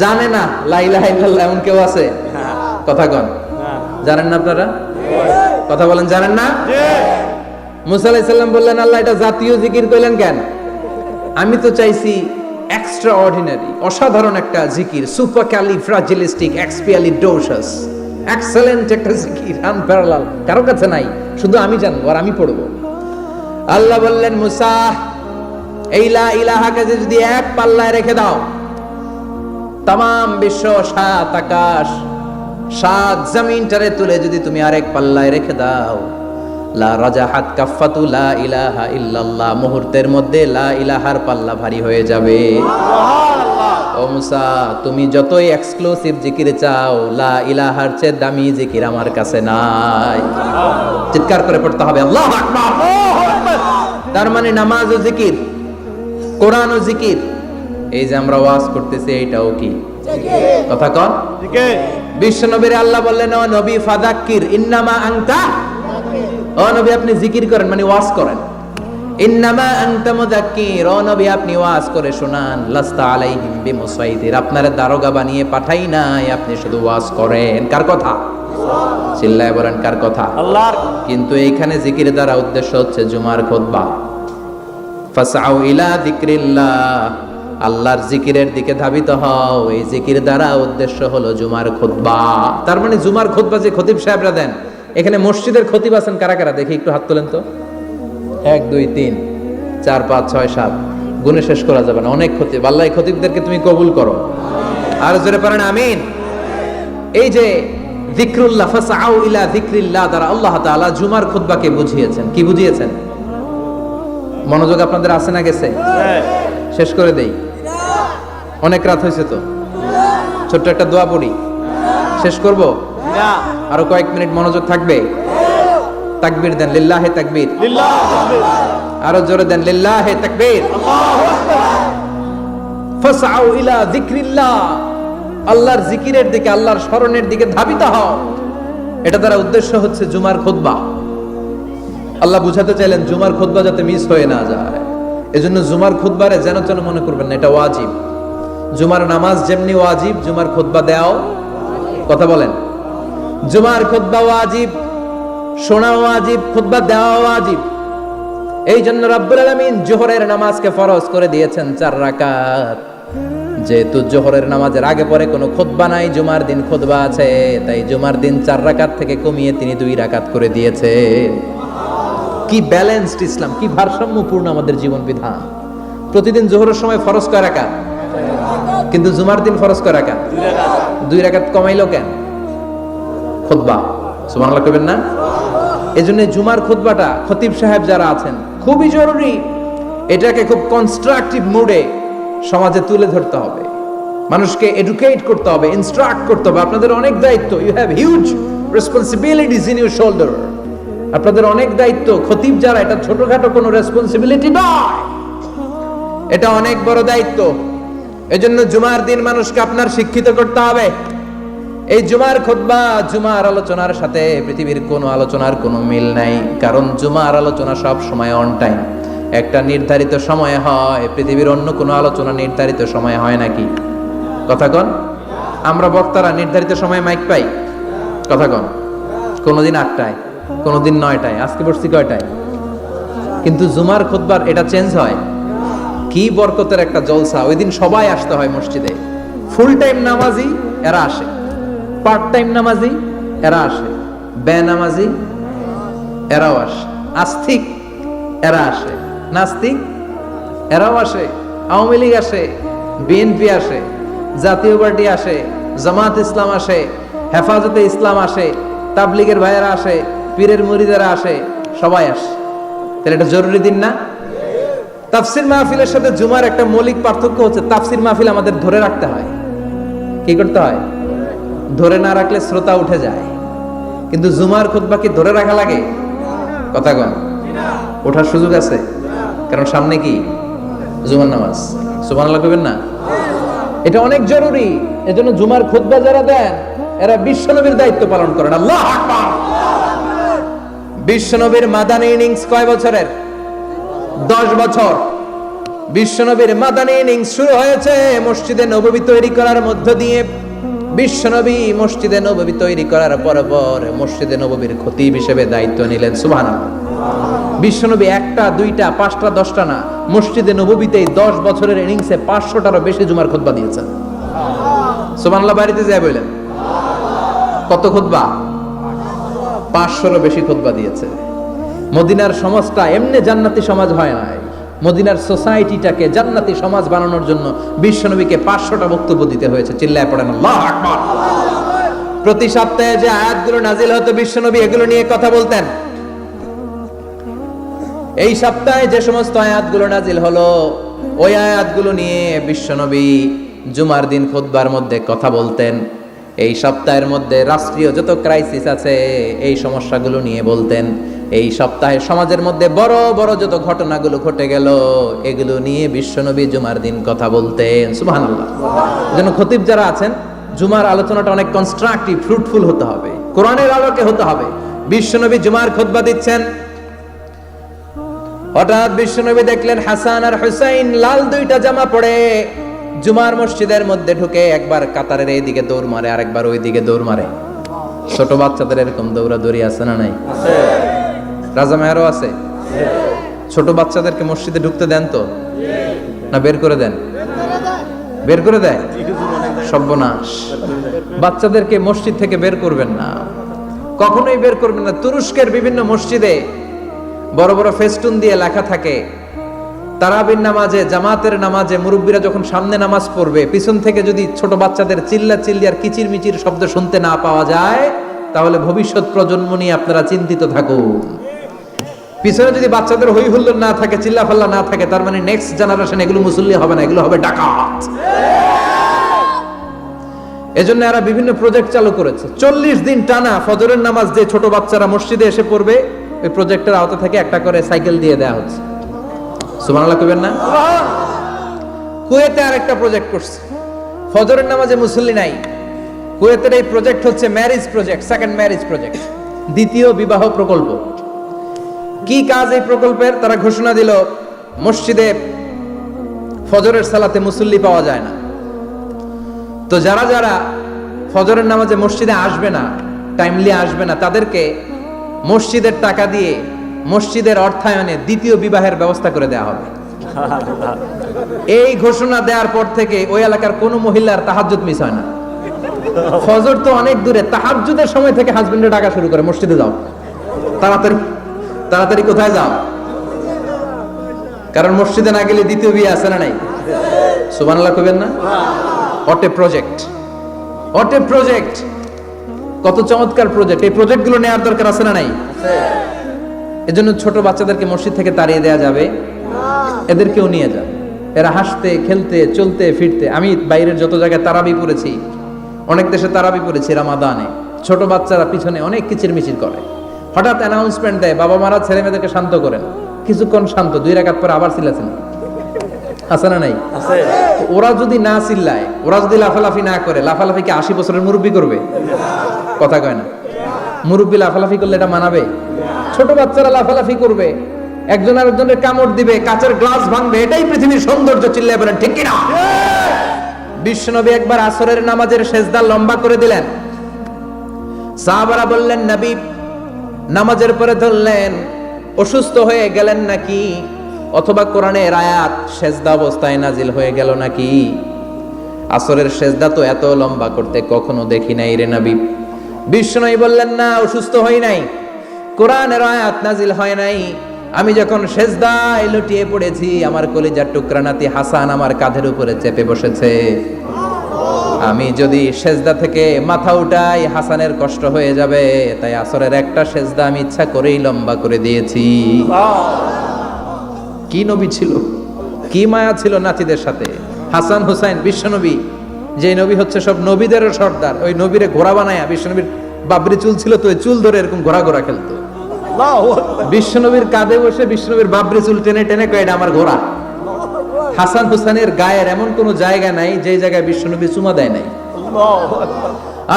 জানে না লা ইলাহা ইল্লাল্লাহ এমন কেউ আছে? কথা কন, জানেন না আপনারা? কথা বলেন, জানেন না? মুসা আলাইহিস সালাম বললেন, আল্লাহ এটা জাতীয় জিকির কইলেন কেন? আমি তো চাইছি এক্সট্রা অর্ডিনারি, অসাধারণ একটা জিকির, সুপারক্যালিফ্রাজিলিস্টিক এক্সপিয়ালিডোসাস, এক্সেলেন্ট একটা জিকির, আনপ্যারালাল, কারো কাছে নাই, শুধু আমি জানবো আর আমি পড়বো। আল্লাহ বললেন, মুসা এই লা ইলাহাকে যদি এক পাল্লায় রেখে দাও, তামাম বিশ্ব, সাত আকাশ, সাত জমিনটারে তুলে যদি তুমি আরেক পাল্লায় রেখে দাও, লা রাজাহাত কাফাতু লা ইলাহা ইল্লাল্লাহ, মুহূর্তের মধ্যে লা ইলাহার পাল্লা ভারী হয়ে যাবে। ও মুসা, তুমি যতই এক্সক্লুসিভ জিকির চাও, লা ইলাহার চেয়ে দামি জিকির আমার কাছে নাই। চিৎকার করে পড়তে হবে আল্লাহু আকবার। তার মানে নামাজ ও জিকির, কোরআন ও জিকির, এই যে আমরা ওয়াজ করতেছি এইটাও কি কথা কন? বিশ্ব নবীর আল্লাহ বললেন, ও নবী ফাযাক্কির ইন্নামা আনতা, ও নবী আপনি জিকির করেন মানে ওয়াজ করেন। ইন্নামা আনতা মুযাক্কির, ও নবী আপনি ওয়াজ করে শোনান। লাস্তা আলাইহিম বিমুসাইতির, আপনারে দারোগা বানিয়ে পাঠাই নাই, আপনি শুধু ওয়াজ করেন। কার কথা? চিল্লায় বলেন কার কথা? আল্লাহর। কিন্তু এইখানে জিকির দ্বারা উদ্দেশ্য হচ্ছে জুমার খুতবা। ফাসআউ ইলা যিকরিল্লাহ, আল্লাহর জিকিরের দিকে ধাবিত হও। এই জিকির দ্বারা উদ্দেশ্য হলো জুমার খুতবা। তার মানে জুমার খুতবা যে খতিব সাহেবরা দেন, এখানে মসজিদের খতিব আছেন কারা কারা? দেখি একটু হাত তোলেন তো। 1 2 3 4 5 6 7, গুণে শেষ করা যাবে না, অনেক খতিব। আল্লাহ এই খতিবদেরকে তুমি কবুল করো। আর জোরে পড়েন আমিন। এই যে যিকরুল্লাহ, ফাসআউ ইলা যিকরিল্লাহ দ্বারা আল্লাহ তাআলা জুমার খুতবাকে বুঝিয়েছেন। কি বুঝিয়েছেন? মনোযোগ আপনাদের আছে না গেছে? শেষ করে দেই, অনেক রাত হয়েছে তো। ছোট্ট একটা দোয়া পড়ি, শেষ করব। আরো কয়েক মিনিট মনোযোগ থাকবে। তাকবীর দেন, লিল্লাহে তাকবীর। আরো জোরে দেন, লিল্লাহে তাকবীর। ফাসআউ ইলা যিকরিল্লাহ, আল্লাহর জিকিরের দিকে, আল্লাহর স্মরণের দিকে ধাবিত হও। এটা দ্বারা উদ্দেশ্য হচ্ছে জুমার খুতবা। আল্লাহ বুঝাতে চাইলেন জুমার খুতবা যাতে মিস হয়ে না যায়। এজন্য জুমার খুতবারে যেন যেন মনে করবেন না, এটা ওয়াজিব। জুমার নামাজ যেমনি ওয়াজিব, জুমার খুতবা দেওয়াও, কথা বলেন, জুমার খুতবা ওয়াজিব, শোনা ওয়াজিব, খুতবা দেওয়া ওয়াজিব। এই জন্য রব্বুল আলামিন জোহরের নামাজকে ফরজ করে দিয়েছেন 4 রাকাত। যেহেতু জোহরের নামাজের আগে পরে কোনো খুতবা নাই, জুমার দিন খুতবা আছে, তাই জুমার দিন 4 রাকাত থেকে কমিয়ে তিনি 2 রাকাত করে দিয়েছে। কি ব্যালেন্সড ইসলাম, কি ভারসাম্যপূর্ণ আমাদের জীবন বিধান। প্রতিদিন জোহরের সময় ফরজ কয় রাকাত, কিন্তু জুমার দিন ফরজ কয় রাকাত? 2 রাকাত কমাইলো কেন? খুতবা, সুবহানাল্লাহ কইবেন না? এজন্য জুমার খুতবাটা খতিব সাহেব যারা আছেন খুবই জরুরি। এটাকে খুব কনস্ট্রাকটিভ মুডে সমাজে তুলে ধরতে হবে, মানুষকে এডুকেট করতে হবে, ইনস্ট্রাক্ট করতে হবে। আপনাদের অনেক দায়িত্ব, you have huge responsibilities in your shoulder. আপনাদের অনেক দায়িত্ব। খতিব যারা, এটা ছোটখাটো কোনো রেসপন্সিবিলিটি নয়, এটা অনেক বড় দায়িত্ব। এজন্য জুমার দিন মানুষকে আপনার শিক্ষিত করতে হবে। এই জুমার খুতবা, জুমার আলোচনার সাথে পৃথিবীর কোনো আলোচনার কোনো মিল নাই। কারণ জুমার আলোচনা সব সময় অন টাইম, একটা নির্ধারিত সময়ে হয়। পৃথিবীর অন্য কোনো আলোচনা নির্ধারিত সময়ে হয় নাকি? কথা কন। আমরা বক্তারা নির্ধারিত সময়ে মাইক পাই? কথা কন। কোনোদিন 8টায়, কোনোদিন 9টায়, আজকে বসছি কয়টায়? কিন্তু জুমার খুতবার এটা চেঞ্জ হয়। কি বরকতের একটা জলসা! ওই দিন সবাই আসতে হয় মসজিদে। ফুল টাইম নামাজি এরা আসে, পার্ট টাইম নামাজি এরা আসে, বেনামাজি এরাও আসে, আস্তিক এরা আসে, নাস্তিক এরাও আসে, আওয়ামী লীগ আসে, বিএনপি আসে, জাতীয় পার্টি আসে, জামাত ইসলাম আসে, হেফাজতে ইসলাম আসে, তাবলিগের ভাইয়েরা আসে, পীরের মুরিদেরা আসে, সবাই আসে। তাহলে এটা জরুরি দিন না? তাফসির মাহফিলের সাথে জুমার একটা মৌলিক পার্থক্য হচ্ছে, তাফসির মাহফিল আমাদের ধরে রাখতে হয়। কি করতে হয়? ধরে না রাখলে শ্রোতা উঠে যায়। কিন্তু জুমার খুতবা কি ধরে রাখা লাগে? কথা কন, ওঠার সুযোগ আছে? কারণ সামনে কি জুমার নামাজ। সুবহানাল্লাহ কইবেন না? এটা অনেক জরুরি। এজন্য জুমার খুতবা যারা দেন এরা বিশ্বনবীর দায়িত্ব পালন করেন। আল্লাহু আকবার। বিশ্বনবীর মাদানী ইনিংস কয় বছরের? 10 বছর। বিশ্বনবীর মাদানী ইনিংস শুরু হয়েছে মসজিদে নববী তৈরি করার মধ্য দিয়ে। বিশ্বনবী মসজিদে নববী তৈরি করার পর মসজিদে নববীর খতিব হিসেবে দায়িত্ব নিলেন। সুবহানাল্লাহ। বিশ্বনবী একটা, দুইটা, পাঁচটা, 10টা না, মসজিদে নববীতেই 10 বছরের ইনিংসে 500টারও বেশি জুমার খুতবা দিয়েছেন। সুবহানাল্লাহ। বাড়িতে যায় বললেন কত খুতবা? 500রও বেশি খুতবা দিয়েছে। মদিনার সমাজটা এমনি জান্নাতি সমাজ হয় নাই। মদিনার সোসাইটিটাকে জান্নাতি সমাজ বানানোর জন্য বিশ্বনবীকে 500টা বক্তব্য দিতে হয়েছে। চিল্লায় পড়েন আল্লাহু আকবার। প্রতি সপ্তাহে যে আয়াতগুলো নাজিল হতো বিশ্বনবী এগুলো নিয়ে কথা বলতেন। এই সপ্তাহে যে সমস্ত আয়াতগুলো নাজিল হলো ওই আয়াতগুলো নিয়ে বিশ্বনবী জুমার দিন খুতবার মধ্যে কথা বলতেন। এই সপ্তাহের মধ্যে রাষ্ট্রীয় যত ক্রাইসিস আছে এই সমস্যাগুলো নিয়ে বলতেন। এই সপ্তাহে সমাজের মধ্যে বড় বড় যত ঘটনাগুলো ঘটে গেল এগুলো নিয়ে বিশ্বনবী জুমার দিন কথা বলতেন। সুবহানাল্লাহ। যেন খতিব যারা আছেন জুমার আলোচনাটা অনেক কনস্ট্রাকটিভ, ফ্রুটফুল হতে হবে, কোরআনের আলোকে হতে হবে। বিশ্বনবী জুমার খুতবা দিচ্ছেন, হঠাৎ বিশ্বনবী দেখলেন হাসান আর হুসাইন লাল 2টা জামা পরে জুমার মসজিদের মধ্যে ঢুকে একবার কাতারের এইদিকে দৌড় মারে, আরেকবার ওইদিকে দৌড় মারে। ছোট বাচ্চাদের এরকম দৌড়াদৌড়ি আছে না নাই? রাজা মেয়ারও আছে। ছোট বাচ্চাদেরকে মসজিদে ঢুকতে দেন তো না বের করে দেন? বের করে দেয়। সর্বনাশ। বাচ্চাদেরকে মসজিদ থেকে বের করবেন না, কখনোই বের করবেন না। তুরস্কের বিভিন্ন মসজিদে বড় বড় ফেস্টুন দিয়ে লেখা থাকে তারাবির নামাজে, জামাতের নামাজে মুরব্বীরা যখন সামনে নামাজ পড়বে পিছন থেকে যদি ছোট বাচ্চাদের চিল্লা চিল্লি আর কিচির মিচির শব্দ শুনতে না পাওয়া যায় তাহলে ভবিষ্যৎ প্রজন্ম নিয়ে আপনারা চিন্তিত থাকুন। পিছনে যদি বাচ্চাদের হই হুল্লোড় না থাকে, চিল্লা ফাল্লা না থাকে, তার মানে নেক্সট জেনারেশন এগুলো মুসল্লি হবে না, এগুলো হবে ডাকাত। এজন্য এরা বিভিন্ন প্রজেক্ট চালু করেছে। 40 দিন টানা ফজরের নামাজ যে ছোট বাচ্চারা মসজিদে এসে পড়বে ওই প্রজেক্টের আওতা থেকে একটা করে সাইকেল দিয়ে দেওয়া হচ্ছে। সুবহানাল্লাহ কইবেন না? কুয়েতে আরেকটা প্রজেক্ট করছে, ফজরের নামাজে মুসল্লি নাই। কুয়েতের এই প্রজেক্ট হচ্ছে marriage project, second marriage project, দ্বিতীয় বিবাহ প্রকল্প। কি কাজ এই প্রকল্পের? তারা ঘোষণা দিল মসজিদে ফজরের সালাতে মুসল্লি পাওয়া যায় না, তো যারা যারা ফজরের নামাজে মসজিদে আসবে না, টাইমলি আসবে না, তাদেরকে মসজিদের টাকা দিয়ে মসজিদের অর্থায়নে দ্বিতীয় বিবাহের ব্যবস্থা করে দেওয়া হবে। এই ঘোষণা দেওয়ার পর থেকে ওই এলাকার কোনো মহিলার তাহাজ্জুদ মিস হয় না। ফজর তো অনেক দূরে, তাহাজ্জুদের সময় থেকে হাজবেন্ডে ডাকা শুরু করে মসজিদে যাও, তাড়াতাড়ি তাড়াতাড়ি কোথায় যাও, কারণ মসজিদে না গেলে দ্বিতীয় বিয়ে আছে না নাই? সুবহানাল্লাহ কইবেন না? What a project, what a project, কত চমৎকার প্রজেক্ট। এই প্রজেক্টগুলো নেওয়ার দরকার আছে না নাই? এজন্য ছোট বাচ্চাদেরকে মসজিদ থেকে তাড়িয়ে দেওয়া যাবে, এদেরকেও নিয়ে যাবে। এরা হাসতে খেলতে চলতে ফিরতে, আমি বাইরের যত জায়গায় তারাবি পড়েছি, অনেক দেশে তারাবি পড়েছি রামাদানে, ছোট বাচ্চারা পিছনে অনেক কিচির মিচির করে, হঠাৎ অ্যানাউন্সমেন্ট দেয় বাবা মারা ছেলে মেয়েদেরকে শান্ত করেন, কিছুক্ষণ শান্ত, 2 রাকাত পরে আবার চিল্লাছেন, আছে না নাই? ওরা যদি না চিল্লায়, ওরা যদি লাফালাফি না করে, লাফালাফি কি 80 বছরের মুরব্বী করবে? কথা কয় না। মুরব্বী লাফালাফি করলে এটা মানাবে? ছোট বাচ্চারা লাফালাফি করবে, একজন আরেকজনের কামড় দিবে, কাচের গ্লাস ভাঙবে, এটাই পৃথিবীর সৌন্দর্য। চিল্লায় বলেন ঠিক কিনা? বিশ্বনবী একবার আসরের নামাজের সেজদা লম্বা করে দিলেন, সাহাবারা বললেন নবী নামাজের পরে ধরলেন অসুস্থ হয়ে গেলেন নাকি, অথবা কোরআনের আয়াত সেজদা অবস্থায় নাজিল হয়ে গেল নাকি? আসরের সেজদা তো এত লম্বা করতে কখনো দেখি নাই রে নবী। বিশ্বনবী বললেন না, অসুস্থ হই নাই, কোরআনের আয়াত নাজিল হয় নাই। আমি যখন সেজদায় লুটিয়ে পড়েছি, আমার কলিজার টুকরা নাতি হাসান আমার কাঁধের উপরে চেপে বসেছে। আমি যদি সেজদা থেকে মাথা উঠাই হাসানের কষ্ট হয়ে যাবে, তাই আসরের একটা সেজদা আমি ইচ্ছা করেই লম্বা করে দিয়েছি। কি নবী ছিল, কি মায়া ছিল নাতিদের সাথে। হাসান হুসাইন বিশ্বনবী, যে নবী হচ্ছে সব নবীদেরও সর্দার, ওই নবীরে ঘোড়া বানায়া, বিশ্বনবীর বাবরি চুল ছিল তো, ওই চুল ধরে এরকম ঘোড়া ঘোড়া খেলতো। বিশ্বনবীর কাঁধে বসে বিশ্বনবীর বাবরি চুল টেনে টেনে কয় এটা আমার ঘোড়া। হাসান হুসাইনের গায়ের এমন কোন জায়গা নাই যে জায়গায় বিশ্বনবী চুমা দেয় নাই।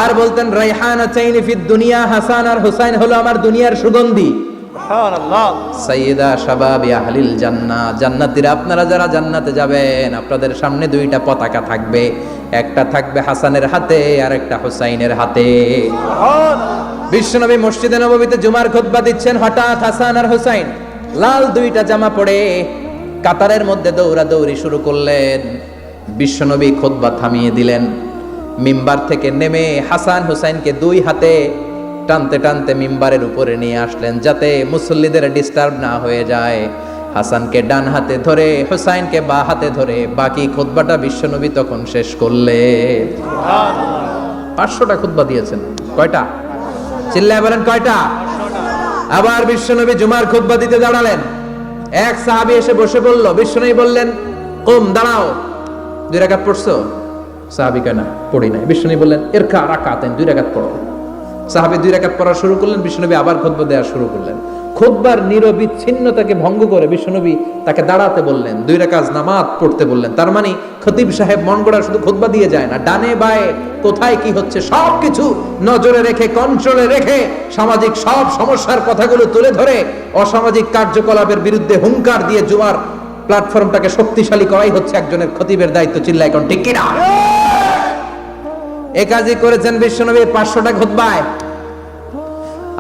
আর বলতেন রাইহানাতাইনি ফিদ দুনিয়া, হাসান আর হুসাইন হলো আমার দুনিয়ার সুগন্ধি। সুবহানাল্লাহ। সাইয়্যিদা শাবাবি আহলিল জান্নাহ, জান্নাতীরা আপনারা যারা জান্নাতে যাবেন, আপনাদের সামনে দুইটা পতাকা থাকবে, একটা থাকবে হাসানের হাতে আর একটা হুসাইনের হাতে। বিশ্বনবী মসজিদে নববীতে জুমার খুতবা দিচ্ছেন, হঠাৎ হাসান আর হুসাইন লাল দুইটা জামা পরে কাতারের মধ্যে দৌড়াদৌড়ি শুরু করলেন। বিশ্বনবী খুতবা থামিয়ে দিলেন, মিম্বার থেকে নেমে হাসান হুসাইনকে দুই হাতে টানতে টানতে মিম্বারের উপরে নিয়ে আসলেন, যাতে মুসল্লিদের ডিস্টার্ব না হয়ে যায়। হাসানকে ডান হাতে ধরে হুসাইনকে বা হাতে ধরে বাকি খুতবাটা বিশ্বনবী তখন শেষ করলেন। 500টা খুতবা দিয়েছেন। কয়টা? চিল্লায় বলেন কয়টা? আবার বিশ্বনবী জুমার খুতবা দিতে দাঁড়ালেন। এক সাহাবী এসে বসে বলল, বিশ্বনবী বললেন কুম, দাঁড়াও। 2 রাকাত পড়ছো? সাহাবী কয় না, পড়ি নাই। বিশ্বনবী বললেন ইরকা রাকাতাইন, 2 রাকাত পড়ো। সাহাবী 2 রাকাত পড়া শুরু করলেন, বিশ্বনবী আবার খুতবা দেওয়া শুরু করলেন। খুতবার নিরবিচ্ছিন্নতাকে ভঙ্গ করে বিশ্বনবী তাকে দাঁড়াতে বললেন, 2 রাকাত নামাজ পড়তে বললেন। তার মানে খতিব সাহেব মন গড়া শুধু খুতবা দিয়ে যায় না, ডানে বায়ে কোথায় কি হচ্ছে সবকিছু নজরে রেখে, কন্ট্রোলে রেখে, সামাজিক সব সমস্যার কথাগুলো তুলে ধরে অসামাজিক কার্যকলাপের বিরুদ্ধে হুঙ্কার দিয়ে জুমার প্ল্যাটফর্মটাকে শক্তিশালী করাই হচ্ছে একজনের খতিবের দায়িত্ব। চিল্লায় কোন ঠিক কিনা? এ কাজই করেছেন বিশ্বনবী 500টা খুতবায়।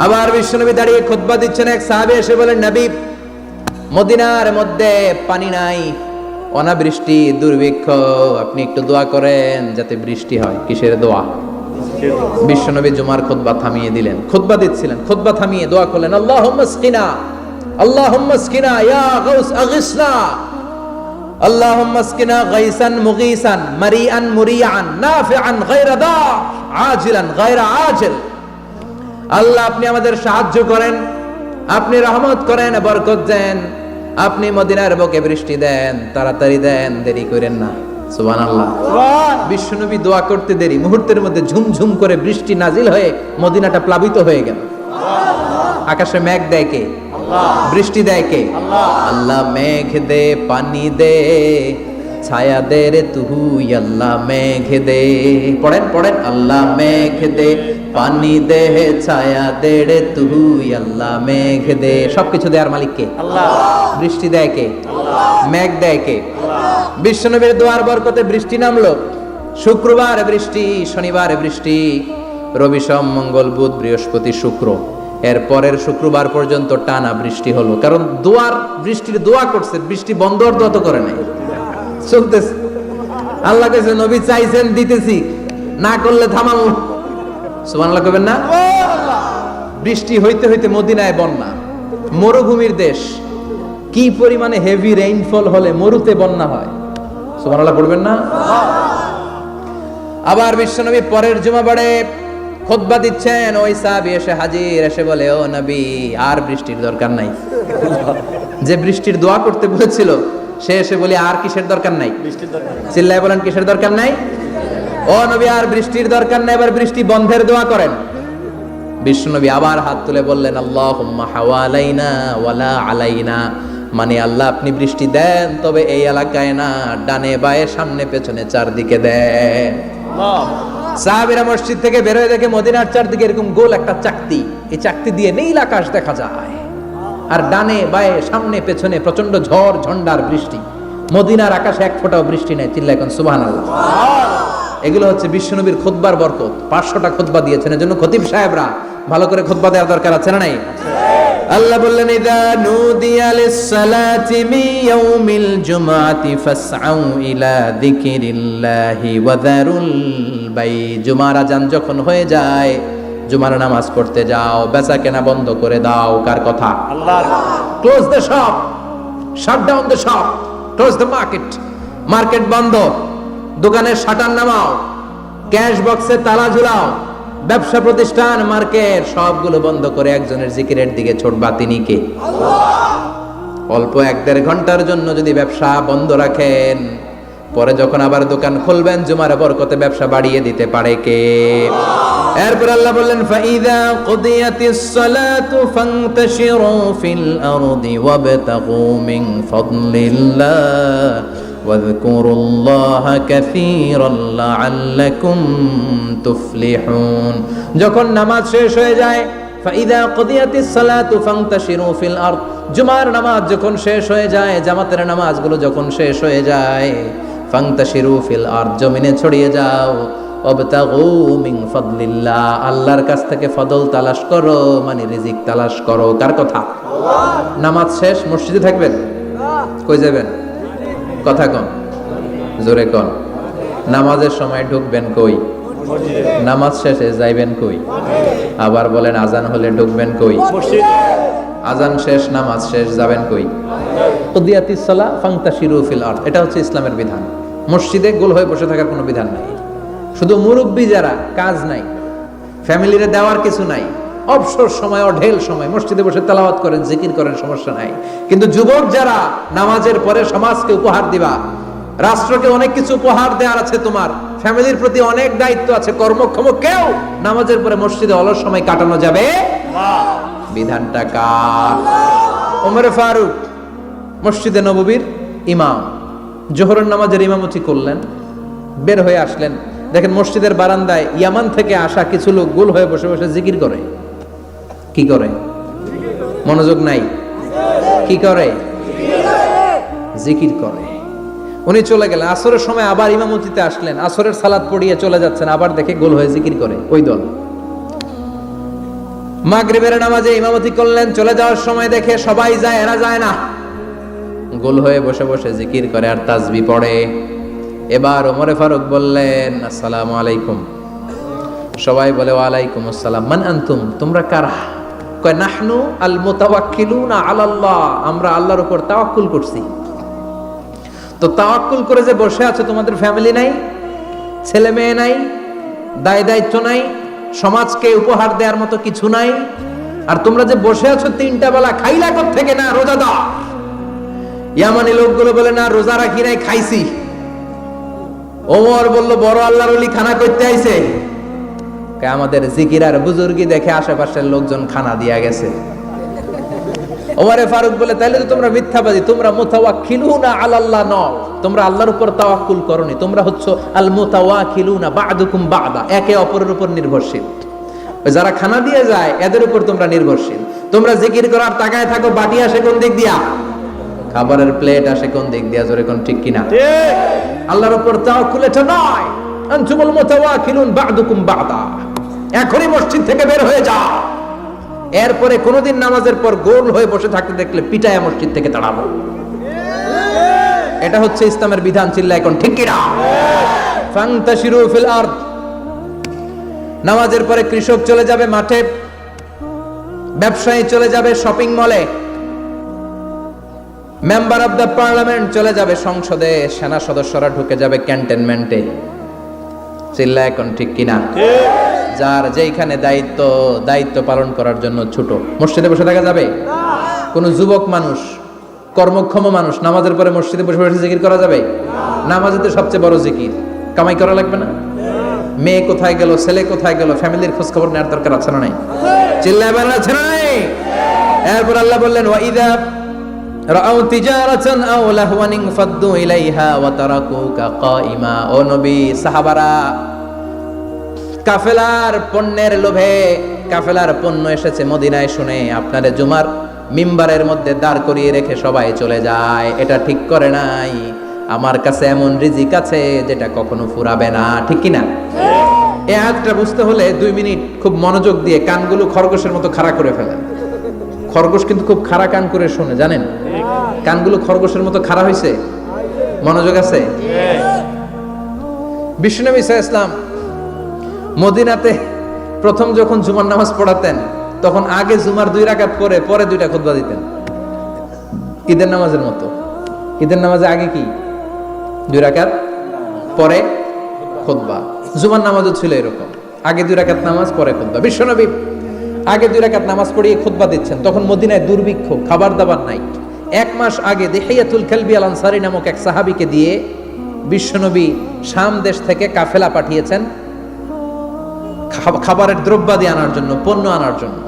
আবার বিশ্বনবী দাঁড়িয়ে খুতবা দিচ্ছেন, এক সাহাবী এসে বলেন, নবী মদিনার মধ্যে পানি নাই, অনাবৃষ্টি, দুর্ভিক্ষ, আপনি একটু দোয়া করেন যাতে বৃষ্টি হয়। কিসের দোয়া? বিশ্বনবী জুমার খুতবা থামিয়ে দিলেন, খুতবা দিচ্ছিলেন, খুতবা থামিয়ে দোয়া করলেন, আল্লাহুম্মা আসকিনা, আল্লাহুম্মা আসকিনা ইয়া গাউস আগিসনা, আল্লাহুম্মা আসকিনা গাইসান মুগীসান মারিআন মুরিআন নাফিআন গায়রা দার আজিলান গায়রা আজিল। আল্লাহ আপনি আমাদের সাহায্য করেন, আপনি রহমত করেন, বরকত দেন, আপনি মদিনার বুকে বৃষ্টি দেন, তাড়াতাড়ি দেন, দেরি করেন না। সুবহানাল্লাহ। বিশ্বনবী দোয়া করতে দেরি, মুহূর্তের মধ্যে ঝুমঝুম করে বৃষ্টি নাজিল হয়ে মদিনাটা প্লাবিত হয়ে গেল। আকাশে মেঘ দেয় কে? বৃষ্টি দেয় কে? আল্লাহ মেঘ দে, পানি দে, ছায়া দে রে তুহু, আল্লাহ মেঘ দে। পড়েন পড়েন, আল্লাহ মেঘ দে, পানি দে, ছায়া দে রে তুহু, আল্লাহ মেঘ দে। সবকিছু দেয়ার মালিক কে? আল্লাহ। বৃষ্টি দেয় কে? আল্লাহ। মেঘ দেয় কে? বিশ্বনবীর দোয়ার বরকতে বৃষ্টি নামলো। শুক্রবার বৃষ্টি, শনিবার বৃষ্টি, রবি সোম মঙ্গল বুধ বৃহস্পতি শুক্র, এর পরের শুক্রবার পর্যন্ত টানা বৃষ্টি হলো। কারণ দোয়ার বৃষ্টির দোয়া করছে, বৃষ্টি বন্ধ আর দোয়া তো করে নাই, চলতেছে। আল্লাহ কাছে নবী চাইছেন, দিতেছি, না করলে থামাবো। সুবহানাল্লাহ কইবেন না? বৃষ্টি হইতে হইতে মদিনায় বন্যা, মরুভূমির দেশ, কি পরিমাণে হেভি রেইনফল হলে মরুতে বন্যা হয়। সুবহানাল্লাহ পড়বেন না? আবার বিশ্বনবী পরের জুমাবারে খুতবা দিচ্ছেন, ওই সাহাবী এসে হাজির, এসে বলে, ও নবী আর বৃষ্টির দরকার নাই। যে বৃষ্টির দোয়া করতে বলেছিল সে এসে বলে আর কিসের দরকার নাই? চিল্লায় বলেন কিসের দরকার নাই? ও নবী আর বৃষ্টির দরকার নাই, এবার বৃষ্টি বন্ধের দোয়া করেন। বিশ্বনবী আবার হাত তুলে বললেন, আল্লাহুম্মা হাওয়ালাইনা ওয়ালা আলাইনা, মানে আল্লাহ আপনি বৃষ্টি দেন, তবে এই এলাকায় না, ডানে বায়ে সামনে পেছনে চারদিকে দেন। সাহাবীরা মসজিদ থেকে বের হয়ে দেখে মদিনার চারদিকে এরকম গোল একটা চাকতি, এই চাকতি দিয়ে নীল আকাশ দেখা যায়, আর ডানে বায়ে সামনে পেছনে প্রচন্ড ঝড় ঝন্ডার বৃষ্টি। মদিনার আকাশে এক ফোঁটাও বৃষ্টি নেই। চিল্লায় এখন সুবহানাল্লাহ। এগুলো হচ্ছে বিশ্বনবীর খুতবার বরকত। 500টা খুতবা দিয়েছেন, এজন্য খতিব সাহেবরা ভালো করে খুতবা দেওয়ার দরকার আছে না নাই? আল্লাহ বললেন, ইযা নুদিয়া লিস-সালাতি মিন ইয়াউমিল জুমআতি ফাসআউ ইলা যিকিরিল্লাহি ওয়া যারুল বাই। জুমার আযান যখন হয়ে যায়, জুমার নামাজ পড়তে যাও, বেচা কেনা বন্ধ করে দাও। কার কথা? আল্লাহর close the shop, shut down the shop, close the market. Market বন্ধ, দোকানের শাটার নামাও, ক্যাশ বক্সে তালা ঝুলাও, ব্যবসা প্রতিষ্ঠান, মার্কেট সবগুলো বন্ধ করে একজনের জিকিরের দিকে ছোটবা। তিনি কে? অল্প 1-1.5 ঘন্টার জন্য যদি ব্যবসা বন্ধ রাখেন, পরে যখন আবার দোকান খুলবেন জুমার বরকতে ব্যবসা বাড়িয়ে দিতে পারে কে? এরপর আল্লাহ বললেন ফাইদা কুদিয়াতিস সালাতু ফান্তাশিরু ফিল আরদি ওয়াবতাগু মিন ফাদলিল্লাহ ওয়াযকুরুল্লাহা কাসীরান লাআল্লাকুম তুফলিহুন। যখন নামাজ শেষ হয়ে যায়, ফাইদা কুদিয়াতিস সালাতু ফান্তাশিরু ফিল আরদ, জুমার নামাজ যখন শেষ হয়ে যায়, জামাতের নামাজগুলো যখন শেষ হয়ে যায়, ফান্তাশিরু ফিল আরদ, জমিনে ছড়িয়ে যাও, ওয়াবতাগু মিন ফাদলিল্লাহ, আল্লাহর কাছ থেকে ফদল তালাশ করো, মানে রিজিক তালাশ করো। কার কথা? নামাজ শেষ মসজিদে থাকবেন? কই যাবেন? কথা কন, জোরে কন। নামাজের সময় ঢুকবেন কই? নামাজ শেষে যাইবেন কই? আবার বলেন আজান হলে ঢুকবেন কই? আজান শেষ, নামাজ শেষ, যাবেন কই? কুদিয়াতিস সালাহ ফান্তাশিরু ফিল আরদ, এটা হচ্ছে ইসলামের বিধান। মসজিদে গোল হয়ে বসে থাকার কোনো বিধান নাই। শুধু মুরব্বী যারা, কাজ নাই, ফ্যামিলিরে দেওয়ার কিছু নাই, অবসর সময়, অঢেল সময় মসজিদে বসে তেলাওয়াত করেন, জিকির করেন, সমস্যা নাই। কিন্তু যুবক যারা, নামাজের পরে সমাজকে উপহার দিবা, রাষ্ট্রকে অনেক কিছু উপহার দেওয়ার আছে, তোমার ফ্যামিলির প্রতি অনেক দায়িত্ব আছে, কর্মক্ষম কেউ নামাজের পরে মসজিদে অলস সময় কাটানো যাবে না। বিধানটা কার? ওমর ফারুক মসজিদে নববীর ইমাম, জোহরের নামাজের ইমামতি করলেন, বের হয়ে আসলেন, দেখেন মসজিদের বারান্দায় ইয়ামান থেকে আসা কিছু লোক গোল হয়ে বসে বসে জিকির করে। কি করে? মনোযোগ নাই। কি করে? জিকির করে। উনি চলে গেলেন, আসরের সময় আবার ইমামতিতে আসলেন, আসরের সালাত পড়িয়ে চলে যাচ্ছেন, আবার দেখে গোল হয়ে জিকির করে ওই দল। মাগরিবের নামাজে ইমামতি করলেন, চলে যাওয়ার সময় দেখে সবাই যায়, এরা যায় না, গোল হয়ে বসে বসে জিকির করে আর তাসবিহ পড়ে। এবার ওমরে ফারুক বললেন আসসালামু আলাইকুম, সবাই বলে ওয়ালাইকুম আসসালাম। মান আনতুম, তোমরা কারা? কয় নাহনু আল মুতাওয়াক্কিলুনা আলাল্লাহ, আমরা আল্লাহর উপর তাওয়াক্কুল করছি। তো তাওয়াক্কুল করে যে বসে আছো, তোমাদের ফ্যামিলি নাই, ছেলে মেয়ে নাই, দায় দায়িত্ব নাই, সমাজকে উপহার দেওয়ার মতো কিছু নাই, আর তোমরা যে বসে আছো 3টা বেলা খাইলা কোত্থেকে? না রোজাদার। ইয়ামানি লোকগুলো বলে না রোজা রাখি নাই, খাইছি। ওমর বলল বড় আল্লাহর ওলি খানা করতে আইছে। আমাদের জিকির আর বুজুর্গি দেখে আশেপাশের লোকজন খানা দিয়া গেছে। ওমরে ফারুক বলে তাইলে তো তোমরা মিথ্যাবাদী, তোমরা মুতাওয়াক্কিলুনা আলাল্লাহ নও, তোমরা আল্লাহর উপর তাওয়াক্কুল করনি, তোমরা হচ্ছে আল মুতাওয়াক্কিলুনা বা'দুকুম বা'দা, একে অপরের উপর নির্ভরশীল। যারা খানা দিয়ে যায় এদের উপর তোমরা নির্ভরশীল। তোমরা জিকির করার তাকায় থাকো, বাটি আসে কোন দিক দিয়া, খাবারের প্লেট আসে কোন দিক দিয়া, জোরে কোন ঠিক কিনা? ঠিক। আল্লাহর উপর তাওয়াক্কুল এটা নয়। আনতুমুল মুতাওয়াক্কিলুন বা'দুকুম বা'দা, এখনই মসজিদ থেকে বের হয়ে যাও। এরপরে কোনদিন নামাজের পর গোল হয়ে বসে থাকতে দেখলে পিটায়া মসজিদ থেকে তাড়াবো। এটা হচ্ছে ইসলামের বিধান। চিল্লা এখন ঠিক কিনা? ফান্তাশিরু ফিল আরদ। নামাজের পরে কৃষক চলে যাবে মাঠে, ব্যবসায়ী চলে যাবে শপিং মলে, মেম্বার অফ দ্য পার্লামেন্ট চলে যাবে সংসদে, সেনা সদস্যরা ঢুকে যাবে ক্যান্টনমেন্টে। চিল্লা এখন ঠিক কিনা? যার যেইখানে দায়িত্ব পালন করার জন্য ছোট, মসজিদে বসে থাকা যাবে? কোন যুবক মানুষ, কর্মক্ষম মানুষ নামাজের পরে মসজিদে বসে বসে জিকির করা যাবে? নামাজে তো সবচেয়ে বড় জিকির, কামাই করা লাগবে না? মেয়ে কোথায় গেল, ছেলে কোথায় গেল, ফ্যামিলির খোঁজ খবর নেওয়ার দরকার আছে না নাই? চিল্লাবেন আছে না নাই? এরপর আল্লাহ বললেন ওয়াইদা রাআউ তিজারাতান আও লাহওয়ান ফাদ্দু ইলাইহা ওয়া তারাকুকা কাইমা। ও নবী, সাহাবারা কাফেলার পণ্যের লোভে, কাফেলার পণ্য এসেছে মদিনায় শুনে আপনারে জুমার মিম্বারের মধ্যে দাঁড় করিয়ে রেখে সবাই চলে যায়। এটা ঠিক করে নাই। আমার কাছে এমন রিজিক আছে যেটা কখনো ফুরাবে না। ঠিক কিনা? এই আয়াতটা বুঝতে হলে 2 মিনিট খুব মনোযোগ দিয়ে কানগুলো খরগোশের মতো খাড়া করে ফেলেন। খরগোশ কিন্তু খুব খাড়া কান করে শোনে, জানেন? কানগুলো খরগোশের মতো খাড়া হয়েছে। মনোযোগ আছে? বিশ্বনবী সাল্লাল্লাহু আলাইহি ওয়াসাল্লাম মদিনাতে প্রথম যখন জুমার নামাজ পড়াতেন তখন আগে জুমার 2 রাকাত পরে পরে 2টা খুতবা দিতেন, ঈদের নামাজের মতো। ঈদের নামাজে আগে কি 2 রাকাত, পরে খুতবা। জুমার নামাজও ছিল এরকম, আগে 2 রাকাত নামাজ পরে খুতবা। বিশ্বনবী আগে 2 রাকাত নামাজ পড়িয়ে খুতবা দিচ্ছেন, তখন মদিনায় দুর্ভিক্ষ, খাবার দাবার নাই। 1 মাস আগে দিহিয়াতুল কালবি আল আনসারী নামক এক সাহাবীকে দিয়ে বিশ্বনবী শাম দেশ থেকে কাফেলা পাঠিয়েছেন খাবারের দ্রব্যাদি আনার জন্য, পণ্য আনার জন্য।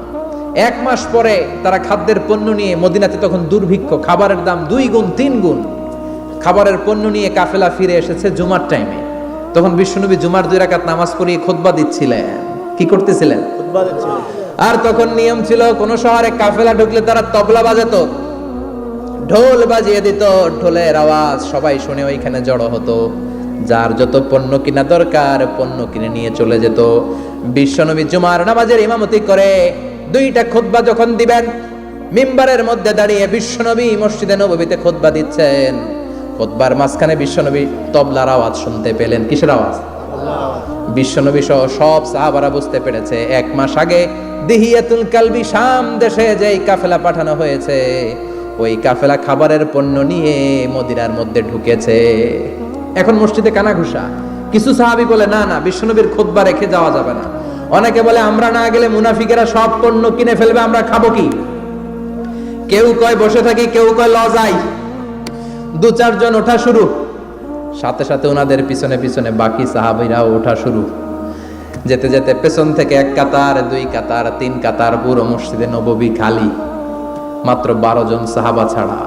1 মাস পরে তারা খাদ্যের পণ্য নিয়ে, মদিনাতে তখন দুর্ভিক্ষ, খাবারের দাম 2 গুণ 3 গুণ, খাবারের পণ্য নিয়ে কাফেলা ফিরে এসেছে জুমার টাইমে। তখন বিশ্বনবী জুমার 2 রাকাত নামাজ পড়িয়ে খুতবা দিচ্ছিলেন। কি করতেছিলেন? খুতবা দিচ্ছিলেন। আর তখন নিয়ম ছিল, কোন শহরে কাফেলা ঢুকলে তারা তবলা বাজাতো, ঢোল বাজিয়ে দিত, ঢোলের আওয়াজ সবাই শুনে ওইখানে জড়ো হতো। যার যত পণ্য কিনা দরকার পণ্য কিনে নিয়ে চলে যেত। বিশ্বনবী জুমার নামাজের ইমামতি করে 2টা খুতবা যখন দিবেন, মিম্বারের মধ্যে দাঁড়িয়ে বিশ্বনবী মসজিদে নববীতে খুতবা দিচ্ছেন। খুতবার মাঝখানে বিশ্বনবী তবলার আওয়াজ শুনতে পেলেন। কিসের আওয়াজ? বিশ্বনবী সহ সব সাহাবারা বুঝতে পেরেছে 1 মাস আগে দিহিয়াতুল কালবি শাম দেশে যেই কাফেলা পাঠানো হয়েছে, ওই কাফেলা খাবারের পণ্য নিয়ে মদিনার মধ্যে ঢুকেছে। এখন মসজিদে কানাঘুষা। কিছু সাহাবী বলে না না, বিশ্বনবীর খুতবা রেখে যাওয়া যাবে না। অনেকে বলে আমরা না গেলে মুনাফিকেরা সব পণ্য কিনে ফেলবে, আমরা খাবো কি? কেউ কয় বসে থাকি, কেউ কয় ল যাই। 2-4 জন ওঠা শুরু, সাথে সাথে ওনাদের পিছনে পিছনে বাকি সাহাবীরাও ওঠা শুরু। যেতে যেতে পেছন থেকে 1 কাতার, 2 কাতার, 3 কাতার, পুরো মসজিদে নববী খালি, মাত্র 12 জন সাহাবা ছাড়া।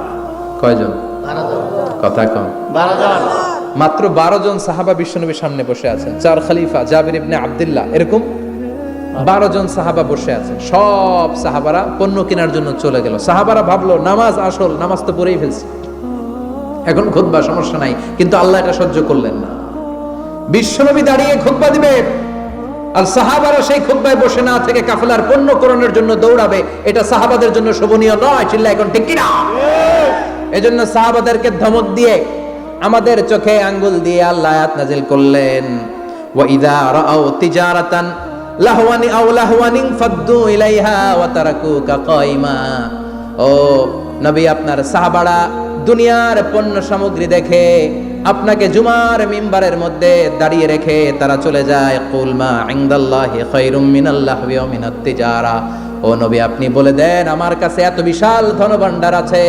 কয়জন? 12 জন। কথা কম। 12 জন। মাত্র 12 জন সাহাবা বিশ্বনবীর সামনে বসে আছেন। 4 খলিফা, জাবির ইবনে আব্দুল্লাহ, এরকম 12 জন সাহাবা বসে আছেন। সব সাহাবারা পণ্য কেনার জন্য চলে গেল। সাহাবারা ভাবলো নামাজ আসল, নামাজ তো পড়েই ফেলছে, এখন খুতবা সমস্যা নাই। কিন্তু আল্লাহ এটা সহ্য করলেন না। বিশ্বনবী দাঁড়িয়ে খুতবা দিবে আর সাহাবারা সেই খুতবায় বসে না থেকে কাফেলার পণ্য করণের জন্য দৌড়াবে, এটা সাহাবাদের জন্য শোভনীয় নয়। চিল্লা এখন ঠিক কিনা? এজন্য সাহাবাদেরকে ধমক দিয়ে, আমাদের চোখে আঙ্গুল দিয়ে আল্লাহ আয়াত নাযিল করলেন, ওয়া ইযা রাআউ তিজারাতান লাহওয়ানি আও লাহওয়ানিন ফাদ্দু ইলাইহা ওয়া তারাকুকা কাইমা। ও নবী, আপনার সাহাবারা দুনিয়ার পণ্য সামগ্রী দেখে আপনাকে জুমার মিম্বারের মধ্যে দাঁড়িয়ে রেখে তারা চলে যায়। কুল মা ইনদাল্লাহি খায়রুম মিনাল লাহওয়ি ওয়া মিনাত তিজারা। ও নবী, আপনি বলে দেন আমার কাছে এত বিশাল ধনভাণ্ডার আছে,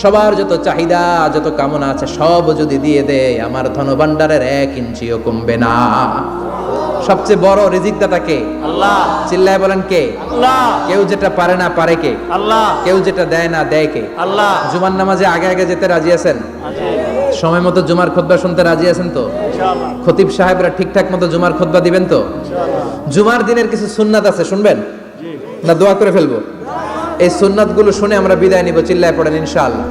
সবার যত চাহিদা যত কামনা আছে সব যদি দিয়ে দেয় আমার ধনভাণ্ডারের 1 ইঞ্চিও কমবে না। সবচেয়ে বড় রিজিকদাতা কে? আল্লাহ। চিল্লায় বলেন কে? আল্লাহ। কেউ যেটা পারে না পারে কে? আল্লাহ। কেউ যেটা দেয় না দেয় কে? আল্লাহ। জুমার নামাজে আগে আগে যেতে রাজি আছেন? সময় মতো জুমার খুতবা শুনতে রাজি আছেন তো? ইনশাআল্লাহ। খতিব সাহেবরা ঠিকঠাক মতো জুমার খুতবা দিবেন তো? ইনশাআল্লাহ। জুমার দিনের কিছু সুন্নাত আছে, শুনবেন না দোয়া করে ফেলবো? এই সুন্নাত গুলো শুনে আমরা বিদায় নিব। চিল্লায় পড়েন ইনশাআল্লাহ।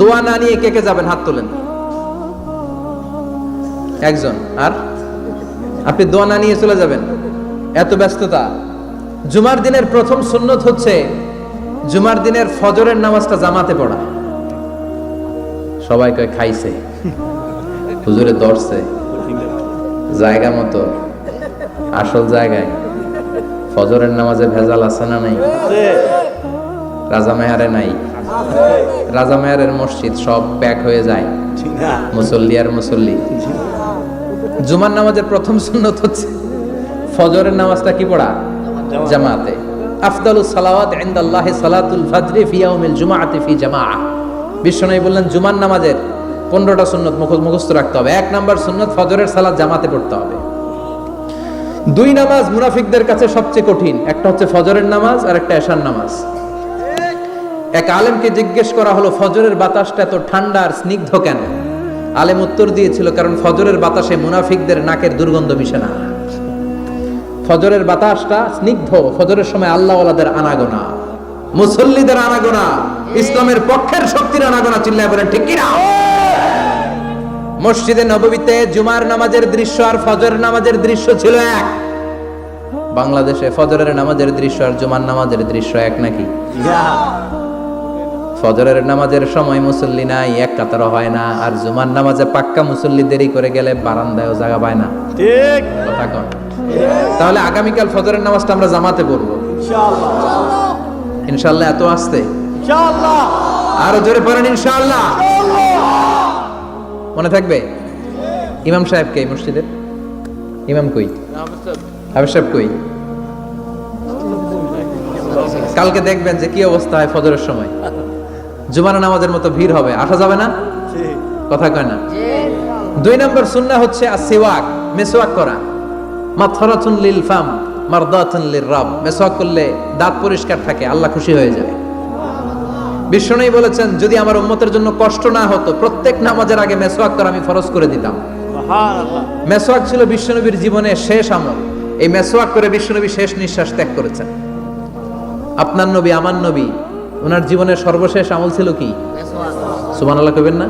দোয়া না নিয়ে কে কে যাবেন? হাত তোলেন। একজন। আর আপনি দোয়া না নিয়ে চলে যাবেন? এত ব্যস্ততা। জুমার দিনের প্রথম সুন্নত হচ্ছে জুমার দিনের ফজরের নামাজটা জামাতে পড়া। সবাই কয় খাইছে, হুজুরে দর্শে জায়গা মতো, আসল জায়গায়। ফজরের নামাজে ভেজাল আছে না নাই? রাজা মেয়ারে নাই। রাজা মেয়ারের মসজিদ সব প্যাক হয়ে যায়, মুসল্লি আর মুসল্লি। জুমার নামাজের প্রথম সুন্নত হচ্ছে ফজরের নামাজটা কি পড়া? জামাতে। আফদালুস সালাওয়াত ইনদাল্লাহি সালাতুল ফাজরি ফি ইয়াউমিল জুমআতি ফি জামাআহ। বিশ্বনবী বললেন জুমার নামাজের 15টা সুন্নত মুখস্থ রাখতে হবে। 1 নাম্বার সুন্নত ফজরের সালাত জামাতে পড়তে হবে। 2 নামাজ মুনাফিকদের কাছে সবচেয়ে কঠিন, একটা হচ্ছে ফজরের নামাজ আর একটা এশার নামাজ। এক আলেমকে জিজ্ঞেস করা হলো ফজরের বাতাসটা এত ঠান্ডা আর স্নিগ্ধ কেন? আলেম উত্তর দিয়েছিল, কারণ ফজরের বাতাসে মুনাফিকদের নাকের দুর্গন্ধ মিশে না। ফজরের বাতাসটা স্নিগ্ধ, ফজরের সময় আল্লাহওয়ালাদের আনাগোনা, মুসল্লিদের আনাগোনা, ইসলামের পক্ষের শক্তির আনাগোনা। চিল্লায় বলেন ঠিক কিনা? মসজিদে নববীতে জুমার নামাজের দৃশ্য আর ফজরের নামাজের দৃশ্য ছিল এক। বাংলাদেশে ফজরের নামাজের দৃশ্য আর জুমার নামাজের দৃশ্য এক নাকি? ফজরের নামাজের সময় মুসল্লি নাই, এক কাতারও হয় না। আর জুমার নামাজে পাক্কা মুসল্লি দেরি করে গেলে বারান্দায়ও জায়গা পায় না। ঠিক কথা কন। তাহলে আগামীকাল ফজরের নামাজটা আমরা জামাতে পড়বো ইনশাআল্লাহ ইনশাআল্লাহ। এত আসতে ইনশাআল্লাহ আরো জোরে পড়েন ইনশাআল্লাহ। মনে থাকবে? ইমাম সাহেব কে মসজিদের? ইমাম কই? হাফেজ সাহেব কই? কালকে দেখবেন যে কি অবস্থা হয় ফজরের সময়। জুমার নামাজের মতো ভিড় হবে, আসা যাবে না। ঠিক কথা কয় না। 2 নম্বর সুন্নাহ হচ্ছে আসওয়াক, মেসওয়াক করা। মাথরাতুন লিল ফাম মারদাতুন লির রাব। মেসওয়াক করলে দাঁত পরিষ্কার থাকে, আল্লাহ খুশি হয়ে যায়। বিশ্বনবী বলেছেন, যদি আমার উম্মতের জন্য কষ্ট না হতো প্রত্যেক নামাজের আগে মেসওয়াক করা আমি ফরজ করে দিতাম। সুবহানাল্লাহ মেসওয়াক ছিল বিশ্বনবীর জীবনের শেষ আমল। এই মেসওয়াক করে বিশ্বনবী শেষ নিঃশ্বাস ত্যাগ করেছেন। আপনার নবী, আমার নবী, ওনার জীবনের সর্বশেষ আমল ছিল কি? সুবহানাল্লাহ কইবেন না?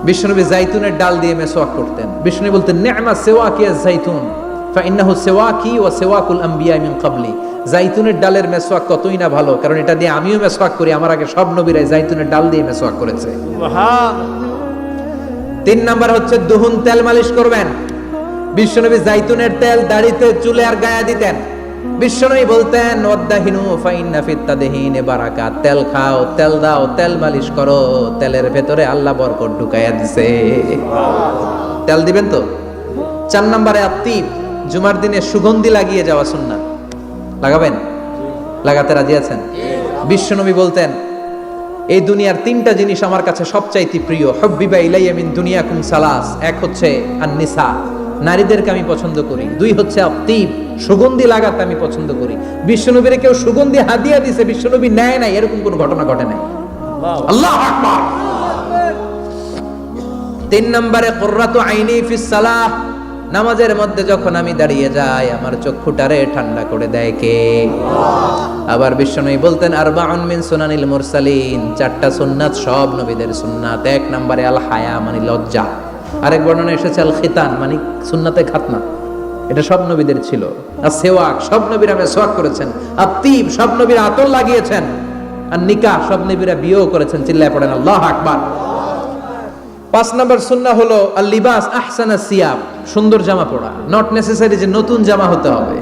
বিশ্বনবী জাইতুনের ডাল দিয়ে মেসওয়াক করতেন। বিশ্বনবী বলতেন, নি'মা সিওয়াকিয়া জাইতুন ফাইন্নাহু সিওয়াকি ওয়া সিওয়াকুল আম্বিয়া মিন ক্বাবলি। জাইতুনের ডালের মেসওয়াক কতই না ভালো, কারণ এটা দিয়ে আমিও মেসওয়াক করি, আমার আগে সব নবীরাই জাইতুনের ডাল দিয়ে মেসওয়াক করেছে। সুবহানাল্লাহ 3 নাম্বার হচ্ছে দুহুন, তেল মালিশ করবেন। বিশ্বনবী জাইতুনের তেল দাড়িতে, চুলে আর গায়ে দিতেন। বিশ্বনবী বলতেন, ওয়াদাহিনু ফাইন্না ফিত তাদহিনে বারাকাত। তেল খাও, তেল দাও, তেল মালিশ করো, তেলের ভেতরে আল্লাহ বরকত ঢুকাইয়া দিছে। তেল দিবেন তো। 4 নম্বরে আত্তিব, জুমার দিনে সুগন্ধি লাগিয়ে যাওয়া সুন্নাত। লাগাবেন? লাগাতে রাজি আছেন? বিশ্বনবী বলতেন, এই দুনিয়ার 3টা জিনিস আমার কাছে সবচাইতে প্রিয়। হুব্বিবা ইলাইয়া মিন দুনিয়াকুম সালাস। এক হচ্ছে আন-নিসা, নারীদেরকে আমি পছন্দ করি। 2 হচ্ছে আত্তিব, সুগন্ধি লাগাতে আমি পছন্দ করি। বিশ্বনবীর কেউ সুগন্ধি হাদিয়া দিয়েছে, বিশ্বনবী নেয় নাই, এরকম কোনো ঘটনা ঘটে নাই। আল্লাহু আকবার। 3 নম্বরে কুররাতু আইনি ফিস সালাহ। নামাজের মধ্যে যখন আমি দাঁড়িয়ে যাই আমার চক্ষুটারে ঠান্ডা করে দেয় কে? আবার বিশ্বনবী বলতেন, আরবাউন মিন সুনানিল মুরসালিন। 4টা সুন্নাত সব নবীদের সুন্নাত। 1 নম্বরে আল হায়া, মানে লজ্জা। আরেক বর্ণনা এসেছে আল খিতান, মানে সুন্নাতে খাতনা। এটা সব নবীদের ছিল। আর সেওয়াক, সব নবীরা মেসওয়াক করেছেন। আত্তিব, সব নবীরা আতর লাগিয়েছেন। আর নিকাহ, সব নবীরা বিয়েও করেছেন। চিল্লায় পড়েন আল্লাহু আকবার। 5 নম্বর সুন্নাহ হলো আল লিবাস আহসানা সিয়াব, সুন্দর জামা পরা। নট নেসেসারি যে নতুন জামা হতে হবে,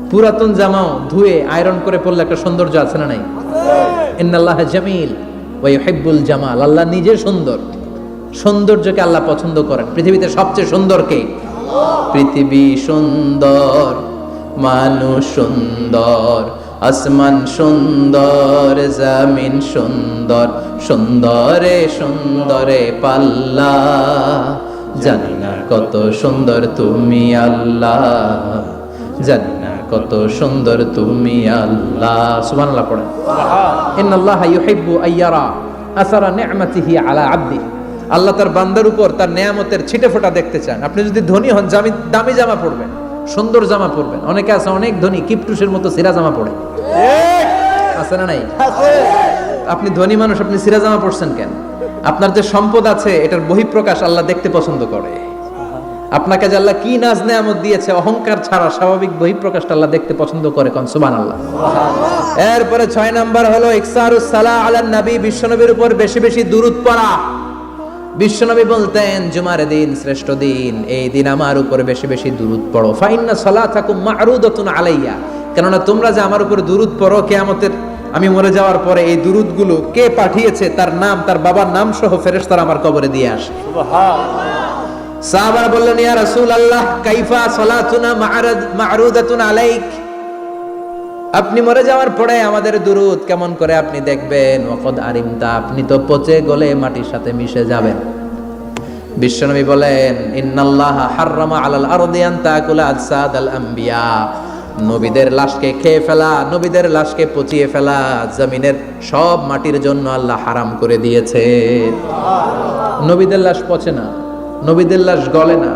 পুরাতন জামাও ধুয়ে আয়রন করে পরলে একটা সৌন্দর্য আছে না নাই? ইন্নাল্লাহা জামিল ওয়া ইউহিব্বুল জামাল। আল্লাহ নিজে সুন্দর, সৌন্দর্যকে আল্লাহ পছন্দ করেন। পৃথিবীতে সবচেয়ে সুন্দর কে? পৃথিবী সুন্দর, মানুষ সুন্দর, আসমান সুন্দর, জমিন সুন্দর, সুন্দরে সুন্দরে পাল্লা। জানি না কত সুন্দর তুমি আল্লাহ, জানি না কত সুন্দর তুমি আল্লাহ। সুবহানাল্লাহ পড়েন। ইন্নাল্লাহা ইউহিব্বু আইয়ারা আসারা নি'মাতিহি আলা আবদিহি। আল্লাহ তার বান্দার উপর তার নেয়ামতের ছিটে ফোঁটা দেখতে চান। আপনি যদি ধনী হন, দামি জামা পরবেন, সুন্দর জামা পরবেন। অনেকে আছে অনেক ধনী, কিপটুসের মতো সিরা জামা পরে, আছে না নাই? আপনি ধনী মানুষ, আপনি সিরা জামা পরছেন কেন? আপনার যে সম্পদ আছে এটার বহিঃপ্রকাশ আল্লাহ দেখতে পছন্দ করে। আপনাকে যে আল্লাহ কি নাজ নেয়ামত দিয়েছে, অহংকার ছাড়া স্বাভাবিক বহিঃপ্রকাশটা আল্লাহ দেখতে পছন্দ করে। কোন সুবহানাল্লাহ। এরপরে 6 নাম্বার হলো ইকসারুস সালাহ আলান নবী, বিশ্বনবীর উপর বেশি বেশি দুরূদ পড়া। বিশ্বনবী বলতেন, জুমার দিন শ্রেষ্ঠ দিন, এই দিন আমার উপর বেশি বেশি দুরূদ পড়ো। ফাইন্না সালাতাকুম মা'রুদাতুন আলাইয়া। কেননা তোমরা যে আমার উপর দুরূদ পড়ো, কিয়ামতের আমি মরে যাওয়ার পরে এই দুরূদগুলো কে পাঠিয়েছে তার নাম, তার বাবার নাম সহ ফেরেশতারা আমার কবরে দিয়ে আসে। সুবহানাল্লাহ। সাহাবারা বললেন, ইয়া রাসূলুল্লাহ কাইফা সালাতুনা মা'রুদাতুন আলাইক। আপনি মরে যাওয়ার পরে আমাদের দুরূদ কেমন করে আপনি দেখবেন? ওয়াকাদ আরিমতা, আপনি তো পচে গলে মাটির সাথে মিশে যাবেন। বিশ্বনবী বলেন, ইন্নাল্লাহা হাররামা আলাল আরদি আন তাকুলা আজসাদাল আম্বিয়া। নবীদের লাশকে খেয়ে ফেলা, নবীদের লাশকে পচিয়ে ফেলা জমিনের সব মাটির জন্য আল্লাহ হারাম করে দিয়েছে। নবীদের লাশ পচে না, নবীদের লাশ গলে না।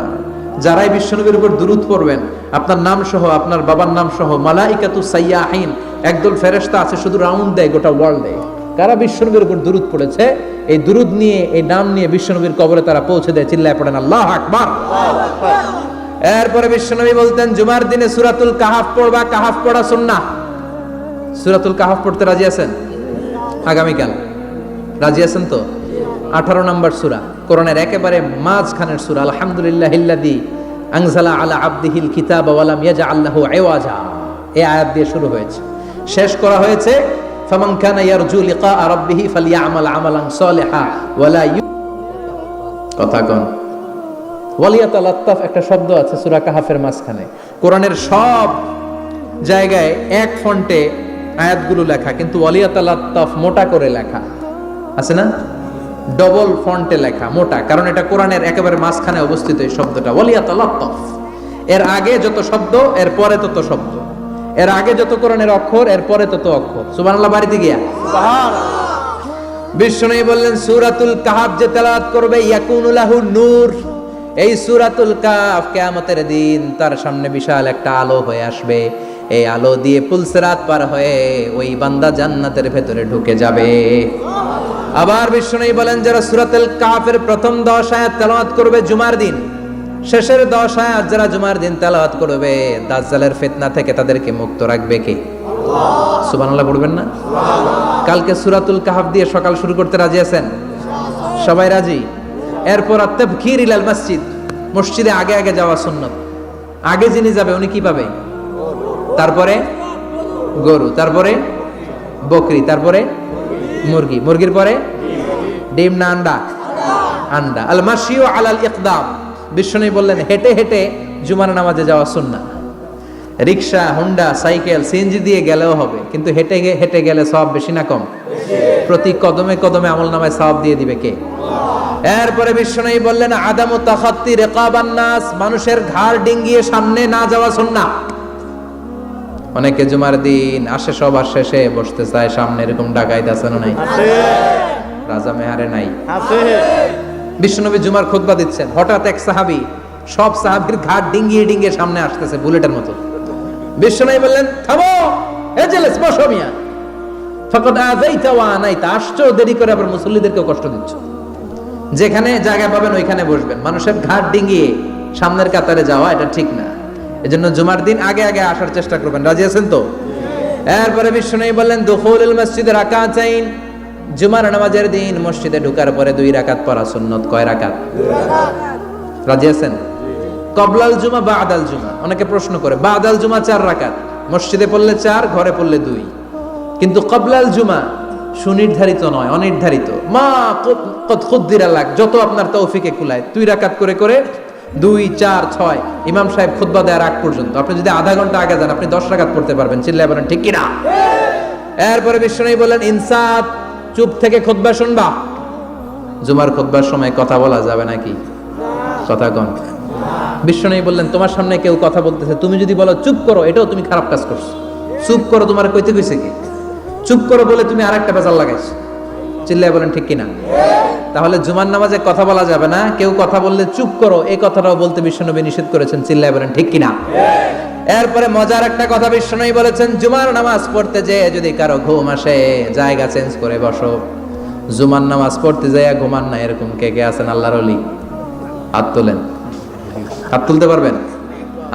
যারাই বিশ্বনবীর উপর দুরূদ পড়বেন, আপনার নাম সহ, আপনার বাবার নাম সহ, মালাইকাতুস সাইয়াহিন, একদল ফেরেশতা আছে শুধু রাউন্ড দেয় গোটা ওয়ার্ল্ডে। কারা বিশ্বনবীর উপর দুরূদ পড়েছে, এই দুরূদ নিয়ে, এই নাম নিয়ে বিশ্বনবীর কবরে তারা পৌঁছে দেয়। চিল্লায় পড়েন আল্লাহু আকবার। এরপরে বিশ্বনবী বলতেন, জুমার দিনে সূরাতুল কাহাফ পড়বা। কাহাফ পড়া সুন্নাহ। সূরাতুল কাহাফ পড়তে রাজি আছেন? আগামীকাল। রাজি আছেন তো? 18 নম্বর সূরা, কোরআনের একেবারে মাঝখানের সূরা। আলহামদুলিল্লাহিল্লাযী আনজালা আলা আবদিহিল কিতাবা ওয়া লাম ইয়াজআল লাহু ইওয়াজা, এই আয়াত দিয়ে শুরু হয়েছে, শেষ করা হয়েছে ফামান কানা ইয়ারজু লিকা রাব্বিহি ফালইয়ামাল আমালান সালিহা ওয়া লা কথা কোন ওয়ালিয়াতালাত্তাফ একটা শব্দ আছে সূরা কাহাফের মাঝখানে। কোরআনের সব জায়গায় এক ফন্টে আয়াতগুলো লেখা, কিন্তু ওয়ালিয়াতালাত্তাফ মোটা করে লেখা আছে না, ডবল ফন্টে লেখা মোটা, কারণ এটা কোরআনের একেবারে মাঝখানে অবস্থিত এই শব্দটা ওয়ালিয়াতালাত্তাফ। এর আগে যত শব্দ এর পরে তত শব্দ, এর আগে যত কোরআনের অক্ষর এর পরে তত অক্ষর। সুবহানাল্লাহ বাড়িতে গিয়া বিষ্ণু বললেন সূরাতুল কাহাফ যে তেলাওয়াত করবে ইয়াকুনু লাহু নূর, এই সূরাতুল কাহাফ কিয়ামতের দিন তার সামনে বিশাল একটা আলো হয়ে আসবে, এই আলো দিয়ে পুলসিরাত পার হয়ে ওই বান্দা জান্নাতের ভেতরে ঢুকে যাবে। আবার বিষ্ণু বলেন যারা সূরাতুল কাহাফের প্রথম 10 আয়াত তেলাওয়াত করবে জুমার দিন, শেষের 10 আয়াত যারা জুমার দিন তেলাওয়াত করবে দাজ্জালের ফিতনা থেকে তাদেরকে মুক্ত রাখবে কে? আল্লাহ। সুবহানাল্লাহ পড়বেন না? কালকে সূরাতুল কাহাফ দিয়ে সকাল শুরু করতে রাজি আছেন? সবাই রাজি? এরপর আত-তাবকির ইলাল মসজিদ, মসজিদে আগে আগে যাওয়া সুন্নাত। আগে যিনি যাবে উনি কি পাবে? তারপরে গরু, তারপরে বকরি, তারপরে মুরগি, মুরগির পরে ডিম না আন্ডা? আন্ডা। আল মাশিউ আলাল ইকদাম, বিষ্ণু বললেন হেঁটে হেঁটে জুমার নামাজে যাওয়া সুন্নাহ। রিকশা, হুন্ডা, সাইকেল, সিএনজি দিয়ে গেলেও হবে, কিন্তু হেঁটে হেঁটে গেলে সওয়াব বেশি না কম? প্রতি কদমে কদমে আমলনামায় সওয়াব দিয়ে দিবে কে? এরপরে বিষ্ণু বললেন আদামু তাখাত্তি রিকাবান নাস, মানুষের ঘাড় ডিঙ্গিয়ে সামনে না যাওয়া সুন্নাহ। অনেকে জুমার দিন আসে সবার শেষে বসতে চায় সামনে, এরকম ডাকাইত আছে না নাই? রাজা মেহারে নাই? বিশ্বনবী জুমার খুতবা দিচ্ছেন, হঠাৎ এক সাহাবী সব সাহাবীর ঘাড় ডিঙ্গিয়ে ডিঙ্গিয়ে সামনে আসতেছে বুলেটের মতো। বিশ্বনবী বললেন থামো, এজেলেস বসো মিয়া, ফাকাদ আযাইতা ওয়া আনাইতা, আসছো দেরি করে আবার মুসল্লিদেরকে কষ্ট দিচ্ছ। যেখানে জায়গা পাবেন ওইখানে বসবেন, মানুষের ঘাড় ডিঙ্গিয়ে সামনের কাতারে যাওয়া এটা ঠিক না। এজন্য জুমার দিন আগে আগে আসার চেষ্টা করবেন। রাজি আছেন তো? এরপরে বিশ্বনবী বললেন দুখুলুল মসজিদে রাকাতাইন, জুমার নামাজের দিন মসজিদে ঢোকার পরে 2 রাকাত পড়া সুন্নাত। কয় রাকাত? 2 রাকাত। রাজি আছেন? কবলাল জুমা বাদাল জুমা, অনেকে প্রশ্ন করে বাদাল জুমা 4 রাকাত, মসজিদে পড়লে 4, ঘরে পড়লে 2, কিন্তু কবলাল জুমা সুনির্ধারিত নয়, অনির্ধারিত। মা কদ খুদ্দিরা লাক, যত আপনার তৌফিকে কুলায় 2 রাকাত করে করে 2, 4, 6 ইমাম সাহেব খুতবা দেওয়ার আগ পর্যন্ত আপনি যদি আধা ঘন্টা আগে যান আপনি 10 রাকাত পড়তে পারবেন। চিল্লায় বলেন ঠিক কিনা? এরপরে বিষ্ণু বললেন ইনসাত, চুপ থেকে খুতবা শুনবা। জুমার খুতবার সময় কথা বলা যাবে নাকি? কথা কোন? বিষ্ণু বললেন তোমার সামনে কেউ কথা বলতেছে, তুমি যদি বলো চুপ করো, এটাও তুমি খারাপ কাজ করছো। চুপ করো তোমার কইতে কইছে কি? চুপ করো বলে তুমি আরেকটা বেজাল লাগাইছো। চিল্লায় বলেন ঠিক কিনা? তাহলে জুমার নামাজে কথা বলা যাবে না, কেউ কথা বললে চুপ করো এই কথাটাও বলতে বিশ্বনবী নিষেধ করেছেন। চিল্লায় বলেন ঠিক কিনা? এরপরে মজার একটা কথা বিশ্বনবী বলেছেন, জুমার নামাজ পড়তে যেয়ে যদি কারো ঘুম আসে জায়গা চেঞ্জ করে বসো। জুমার নামাজ পড়তে যাইয়া ঘুমান না, এরকম কে কে আছেন আল্লাহর ওলি? হাত তোলেন। হাত তুলতে পারবেন?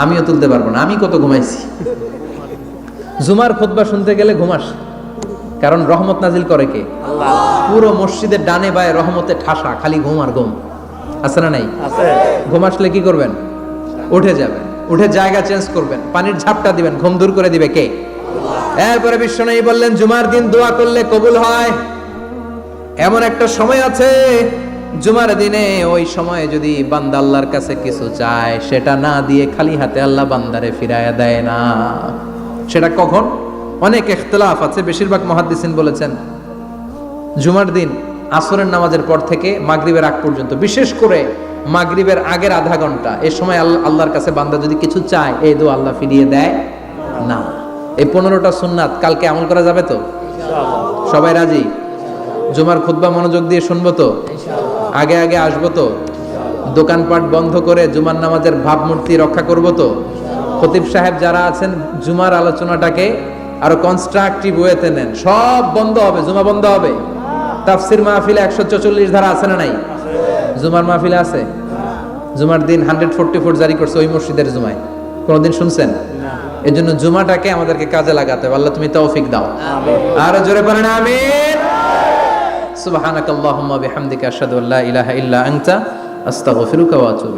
আমিও তুলতে পারবো না, আমি কত ঘুমাইছি। জুমার খুতবা শুনতে গেলে ঘুমাস, কারণ রহমত নাজিল করে কে? আল্লাহ। পুরো মসজিদের ডানে বায়ে রহমতে ঠাসা, খালি ঘুম আর ঘুম। আছে না নাই? আছে। ঘুম আসলে কি করবেন? উঠে যাবেন, উঠে জায়গা চেঞ্জ করবেন, পানির ঝাপটা দিবেন, ঘুম দূর করে দিবে কে? আল্লাহ। এরপরে বিশ্বনবী বললেন জুমার দিন দোয়া করলে কবুল হয়। এমন একটা সময় আছে জুমার দিনে, ওই সময়ে যদি বান্দা আল্লাহর কাছে কিছু চায় সেটা না দিয়ে খালি হাতে আল্লাহ বান্দারে ফিরাইয়া দেয় না। সেটা কখন? অনেক ইখতিলাফ আছে, বেশিরভাগ মুহাদ্দিসিন বলেছেন জুমার দিন আসরের নামাজের পর থেকে মাগরিবের আগ পর্যন্ত, বিশেষ করে মাগরিবের আগের আধা ঘন্টা, এই সময় আল্লাহর কাছে বান্দা যদি কিছু চায় এই দোয়া আল্লাহ ফিরিয়ে দেয় না। এই 15টা সুন্নাত কালকে আমল করা যাবে তো? সবাই রাজি? জুমার খুতবা মনোযোগ দিয়ে শুনবো তো? আগে আগে আসবো তো? দোকানপাট বন্ধ করে জুমার নামাজের ভাবমূর্তি রক্ষা করবো তো? খতিব সাহেব যারা আছেন জুমার আলোচনাটাকে আরো কনস্ট্রাকটিভ ওয়েতে নেন, সব বন্ধ হবে, জুমা বন্ধ হবে। তাফসির মাহফিলে 144 ধারা আছে না নাই? জুমার মাহফিলে আছে? জুমার দিন 144 জারি করছে ওই মসজিদের জুমায়, কোনদিন শুনছেন? এই জন্য জুমাটাকে আমাদেরকে কাজে লাগাতে হবে। আল্লাহ তুমি তৌফিক দাও। আরো জোরে বলেন আমিন। সুবহানাকাল্লাহুম্মা বিহামদিকা আশহাদু আল্লা ইলাহা ইল্লা আনতা আস্তাগফিরুকা ওয়া আতুবু